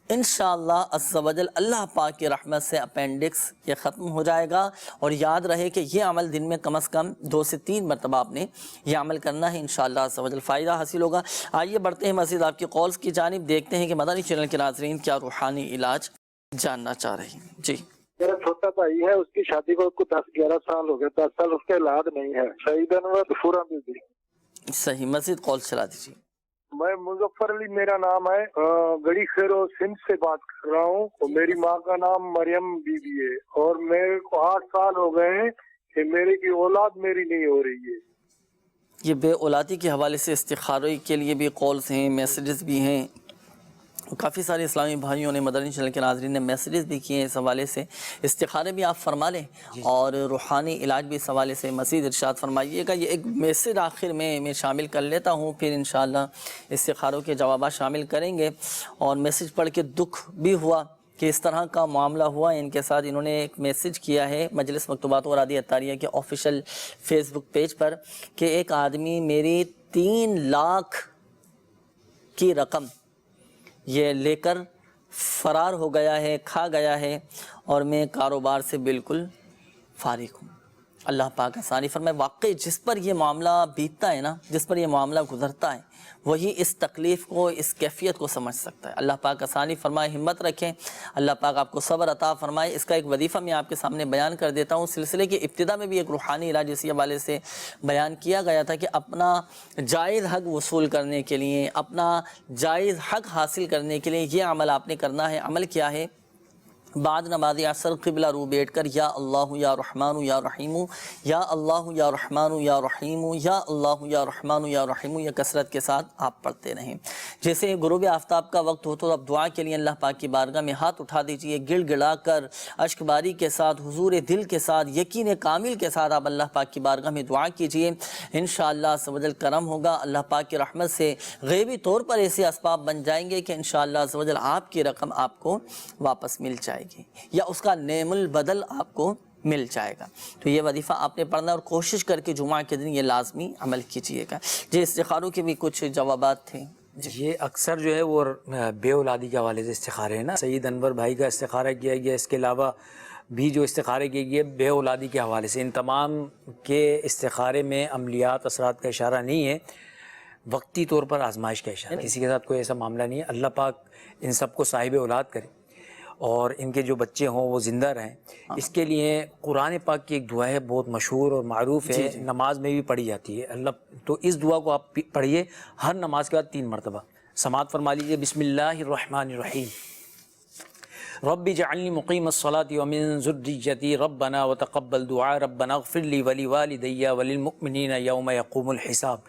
انشاءاللہ عز و جل اللہ پاک کی رحمت سے اپینڈکس یہ ختم ہو جائے گا. اور یاد رہے کہ یہ عمل دن میں کم از کم 2 سے 3 مرتبہ آپ نے یہ عمل کرنا ہے. انشاءاللہ عز و جل فائدہ حاصل ہوگا. آئیے بڑھتے ہیں مزید آپ کی کالز کی جانب. دیکھتے ہیں کہ مدنی چینل کے ناظرین کیا روحانی علاج جاننا چاہ رہے ہیں. جی میرا چھوٹا بھائی ہے اس کی شادی کو 10-11 سال ہو گئے. 10 سال اس کے اولاد نہیں ہے. شہیدن و غفورا بھی. صحیح مزید کال چلا دیجیے. میں مظفر علی میرا نام ہے، گڑی خیرو سندھ سے بات کر رہا ہوں، اور میری ماں کا نام مریم بی بی ہے، اور میرے کو 8 سال ہو گئے ہیں کہ میرے کی اولاد میری نہیں ہو رہی ہے۔ یہ بے اولادی کے حوالے سے استخارے کے لیے بھی کالز ہیں، میسیجز بھی ہیں، کافی سارے اسلامی بھائیوں نے، مدنی چینل کے ناظرین نے میسیجز بھی کیے ہیں اس حوالے سے۔ استخارے بھی آپ فرما لیں اور روحانی علاج بھی اس حوالے سے مزید ارشاد فرمائیے گا۔ یہ ایک میسیج آخر میں شامل کر لیتا ہوں، پھر انشاءاللہ استخاروں کے جوابات شامل کریں گے۔ اور میسیج پڑھ کے دکھ بھی ہوا کہ اس طرح کا معاملہ ہوا ان کے ساتھ۔ انہوں نے ایک میسیج کیا ہے مجلس مکتوبات و اراضی عطاریہ کے آفیشیل فیس بک پیج پر کہ ایک آدمی میری 3 لاکھ کی رقم یہ لے کر فرار ہو گیا ہے، کھا گیا ہے، اور میں کاروبار سے بالکل فارغ ہوں۔ اللہ پاک آسانی فرمائے۔ واقعی جس پر یہ معاملہ بیتتا ہے نا، جس پر یہ معاملہ گزرتا ہے، وہی اس تکلیف کو، اس کیفیت کو سمجھ سکتا ہے۔ اللہ پاک آسانی فرمائے، ہمت رکھیں، اللہ پاک آپ کو صبر عطا فرمائے۔ اس کا ایک وظیفہ میں آپ کے سامنے بیان کر دیتا ہوں۔ سلسلے کی ابتدا میں بھی ایک روحانی علاج اسی حوالے سے بیان کیا گیا تھا کہ اپنا جائز حق وصول کرنے کے لیے، اپنا جائز حق حاصل کرنے کے لیے یہ عمل آپ نے کرنا ہے۔ عمل کیا ہے؟ بعد نماز عصر قبلہ رو بیٹھ کر یا اللہ یا رحمان یا رحیم، یا اللہ یا رحمان یا رحیم، یا اللہ یا رحمان یا رحیم، یا کثرت کے ساتھ آپ پڑھتے رہیں۔ جیسے غروب آفتاب کا وقت ہو تو اب دعا کے لیے اللہ پاک کی بارگاہ میں ہاتھ اٹھا دیجئے، گڑ گڑا کر، اشک باری کے ساتھ، حضور دل کے ساتھ، یقین کامل کے ساتھ آپ اللہ پاک کی بارگاہ میں دعا کیجئے۔ انشاءاللہ عز و جل کرم ہوگا، اللہ پاک کی رحمت سے غیبی طور پر ایسے اسباب بن جائیں گے کہ انشاءاللہ عز و جل آپ کی رقم آپ کو واپس مل جائے گی، یا اس کا نعم البدل آپ کو مل جائے گا۔ تو یہ وظیفہ آپ نے پڑھنا اور کوشش کر کے جمعہ کے دن یہ لازمی عمل کیجئے گا۔ جی استخاروں کے بھی کچھ جوابات تھے۔ یہ اکثر جو ہے وہ بے اولادی کے حوالے سے استخارے ہیں نا، سید انور بھائی کا استخارہ کیا گیا، اس کے علاوہ بھی جو استخارے کیے گئے بے اولادی کے حوالے سے۔ ان تمام کے استخارے میں عملیات اثرات کا اشارہ نہیں ہے، وقتی طور پر آزمائش کا اشارہ ہے۔ کسی کے ساتھ کوئی ایسا معاملہ نہیں ہے۔ اللہ پاک ان سب کو صاحب اولاد کرے اور ان کے جو بچے ہوں وہ زندہ رہیں۔ اس کے لیے قرآن پاک کی ایک دعا ہے، بہت مشہور اور معروف ہے، نماز میں بھی پڑھی جاتی ہے۔ اللہ تو اس دعا کو آپ پڑھیے ہر نماز کے بعد 3 مرتبہ، سماعت فرما لیجیے۔ بسم اللہ الرحمن الرحیم، رب اجعلنی مقیم الصلاة ومن ذریتی ربنا وتقبل دعاء ربنا اغفر لی ولوالدی وللمؤمنین یوم یقوم الحساب۔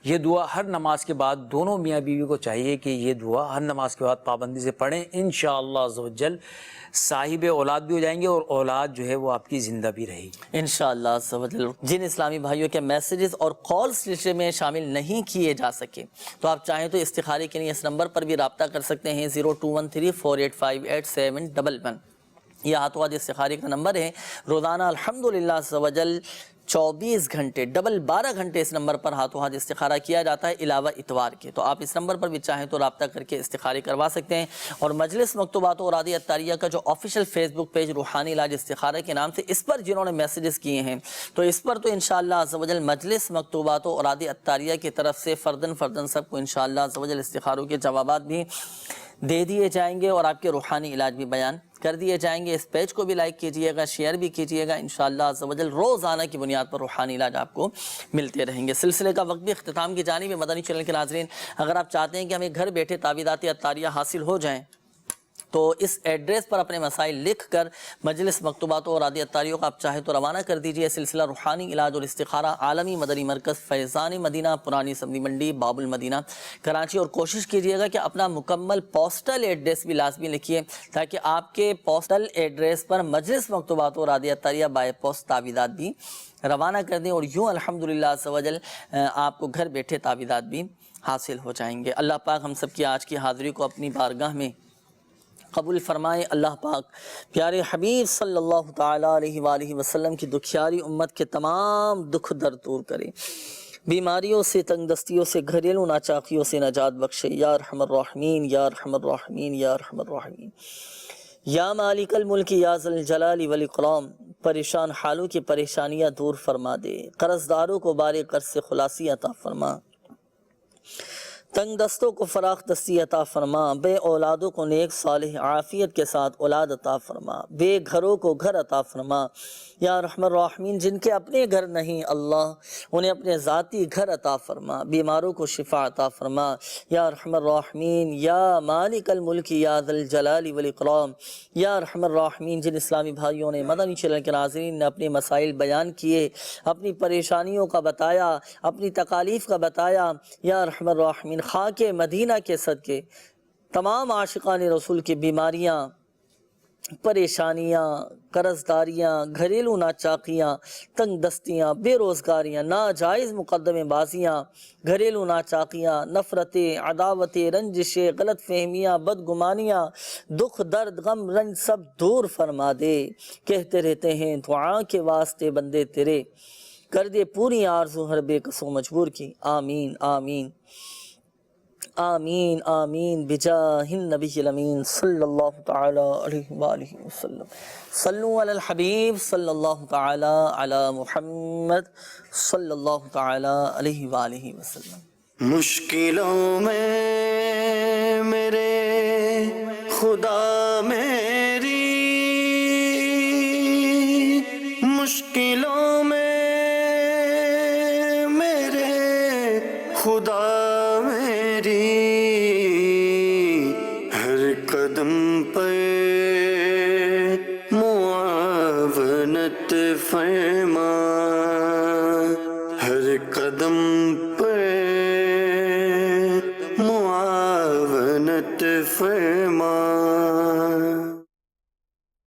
یہ دعا ہر نماز کے بعد دونوں میاں بیوی کو چاہیے کہ یہ دعا ہر نماز کے بعد پابندی سے پڑھیں۔ انشاءاللہ عز و جل صاحب اولاد بھی ہو جائیں گے اور اولاد جو ہے وہ آپ کی زندہ بھی رہے گی انشاءاللہ عز و جل۔ جن اسلامی بھائیوں کے میسیجز اور کالز سلسلے میں شامل نہیں کیے جا سکے تو آپ چاہیں تو استخارے کے لیے اس نمبر پر بھی رابطہ کر سکتے ہیں، 0213485811۔ یہ ہاتھوں ہاتھ استخارے کا نمبر ہے۔ روزانہ الحمدللہ عز و جل 24 گھنٹے 12 گھنٹے اس نمبر پر ہاتھوں ہاتھ استخارہ کیا جاتا ہے علاوہ اتوار کے۔ تو آپ اس نمبر پر بھی چاہیں تو رابطہ کر کے استخارے کروا سکتے ہیں۔ اور مجلس مکتوبات و اراضی عطاریہ کا جو آفیشیل فیس بک پیج روحانی علاج استخارہ کے نام سے، اس پر جنہوں نے میسیجز کیے ہیں تو اس پر تو انشاءاللہ عز و جل مجلس مکتوبات و اراضی عطاریہ کی طرف سے فردن سب کو انشاءاللہ عز و جل استخاروں کے جوابات بھی دے دیے جائیں گے اور آپ کے روحانی علاج بھی بیان کر دیے جائیں گے۔ اس پیج کو بھی لائک کیجئے گا، شیئر بھی کیجئے گا، انشاءاللہ عز و جل روزانہ کی بنیاد پر روحانی علاج آپ کو ملتے رہیں گے۔ سلسلے کا وقت بھی اختتام کی جانب ہے۔ مدنی چینل کے ناظرین، اگر آپ چاہتے ہیں کہ ہمیں گھر بیٹھے تعویذات عطاریہ حاصل ہو جائیں تو اس ایڈریس پر اپنے مسائل لکھ کر مجلس مکتوبات و اراضی عطاریہ کو آپ چاہے تو روانہ کر دیجئے۔ سلسلہ روحانی علاج اور استخارہ، عالمی مدنی مرکز، فیضان مدینہ، پرانی سبزی منڈی، باب المدینہ، کراچی۔ اور کوشش کیجئے گا کہ اپنا مکمل پوسٹل ایڈریس بھی لازمی لکھیے تاکہ آپ کے پوسٹل ایڈریس پر مجلس مکتوبات و اراضی عطاریہ بائی پوسٹ تعویذات بھی روانہ کر دیں، اور یوں الحمدللہ عز و جل آپ کو گھر بیٹھے تعویذات بھی حاصل ہو جائیں گے۔ اللہ پاک ہم سب کی آج کی حاضری کو اپنی بارگاہ میں قبول فرمائے۔ اللہ پاک پیارے حبیب صلی اللہ تعالیٰ علیہ وآلہ وسلم کی دکھیاری امت کے تمام دکھ درد دور کرے، بیماریوں سے، تنگ دستیوں سے، گھریلو ناچاقیوں سے نجات بخشے۔ یا ارحم الراحمین، یا ارحم الراحمین، یا ارحم الراحمین۔ یا مالک الملک، یا ذی الجلال والاکرام، پریشان حالوں کی پریشانیاں دور فرما دے، قرض داروں کو بار قرض سے خلاصی عطا فرما، تنگ دستوں کو فراخ دستی عطا فرما، بے اولادوں کو نیک صالح عافیت کے ساتھ اولاد عطا فرما، بے گھروں کو گھر عطا فرما یا ارحم الراحمین۔ جن کے اپنے گھر نہیں اللہ انہیں اپنے ذاتی گھر عطا فرما، بیماروں کو شفا عطا فرما یا ارحم الراحمین یا مالک الملک یا ذی الجلال والاکرام یا ارحم الراحمین۔ جن اسلامی بھائیوں نے مدنی چینل کے ناظرین نے اپنے مسائل بیان کیے، اپنی پریشانیوں کا بتایا، اپنی تکالیف کا بتایا، یا ارحم الراحمین خاک مدینہ کے صدقے تمام عاشقان رسول کی بیماریاں، پریشانیاں، قرض داریاں، گھریلو ناچاقیاں، تنگ دستیاں، بے روزگاریاں، ناجائز مقدمے بازیاں، گھریلو ناچاقیاں، نفرتیں، عداوتیں، رنجشیں، غلط فہمیاں، بدگمانیاں، دکھ درد غم رنج سب دور فرما دے۔ کہتے رہتے ہیں دعا کے واسطے بندے تیرے، کر دے پوری آرزو ہر بے کس و مجبور کی۔ آمین آمین آمین آمین بجاہ النبی الامین صلی اللہ تعالی علیہ وآلہ وسلم۔ صلو علی الحبیب صلی اللہ تعالی علی محمد صلی اللہ تعالی علیہ وآلہ وسلم۔ مشکلوں میں میرے خدا میری، مشکلوں میں میرے خدا میری، ہر قدم پر معاونت فرما، ہر قدم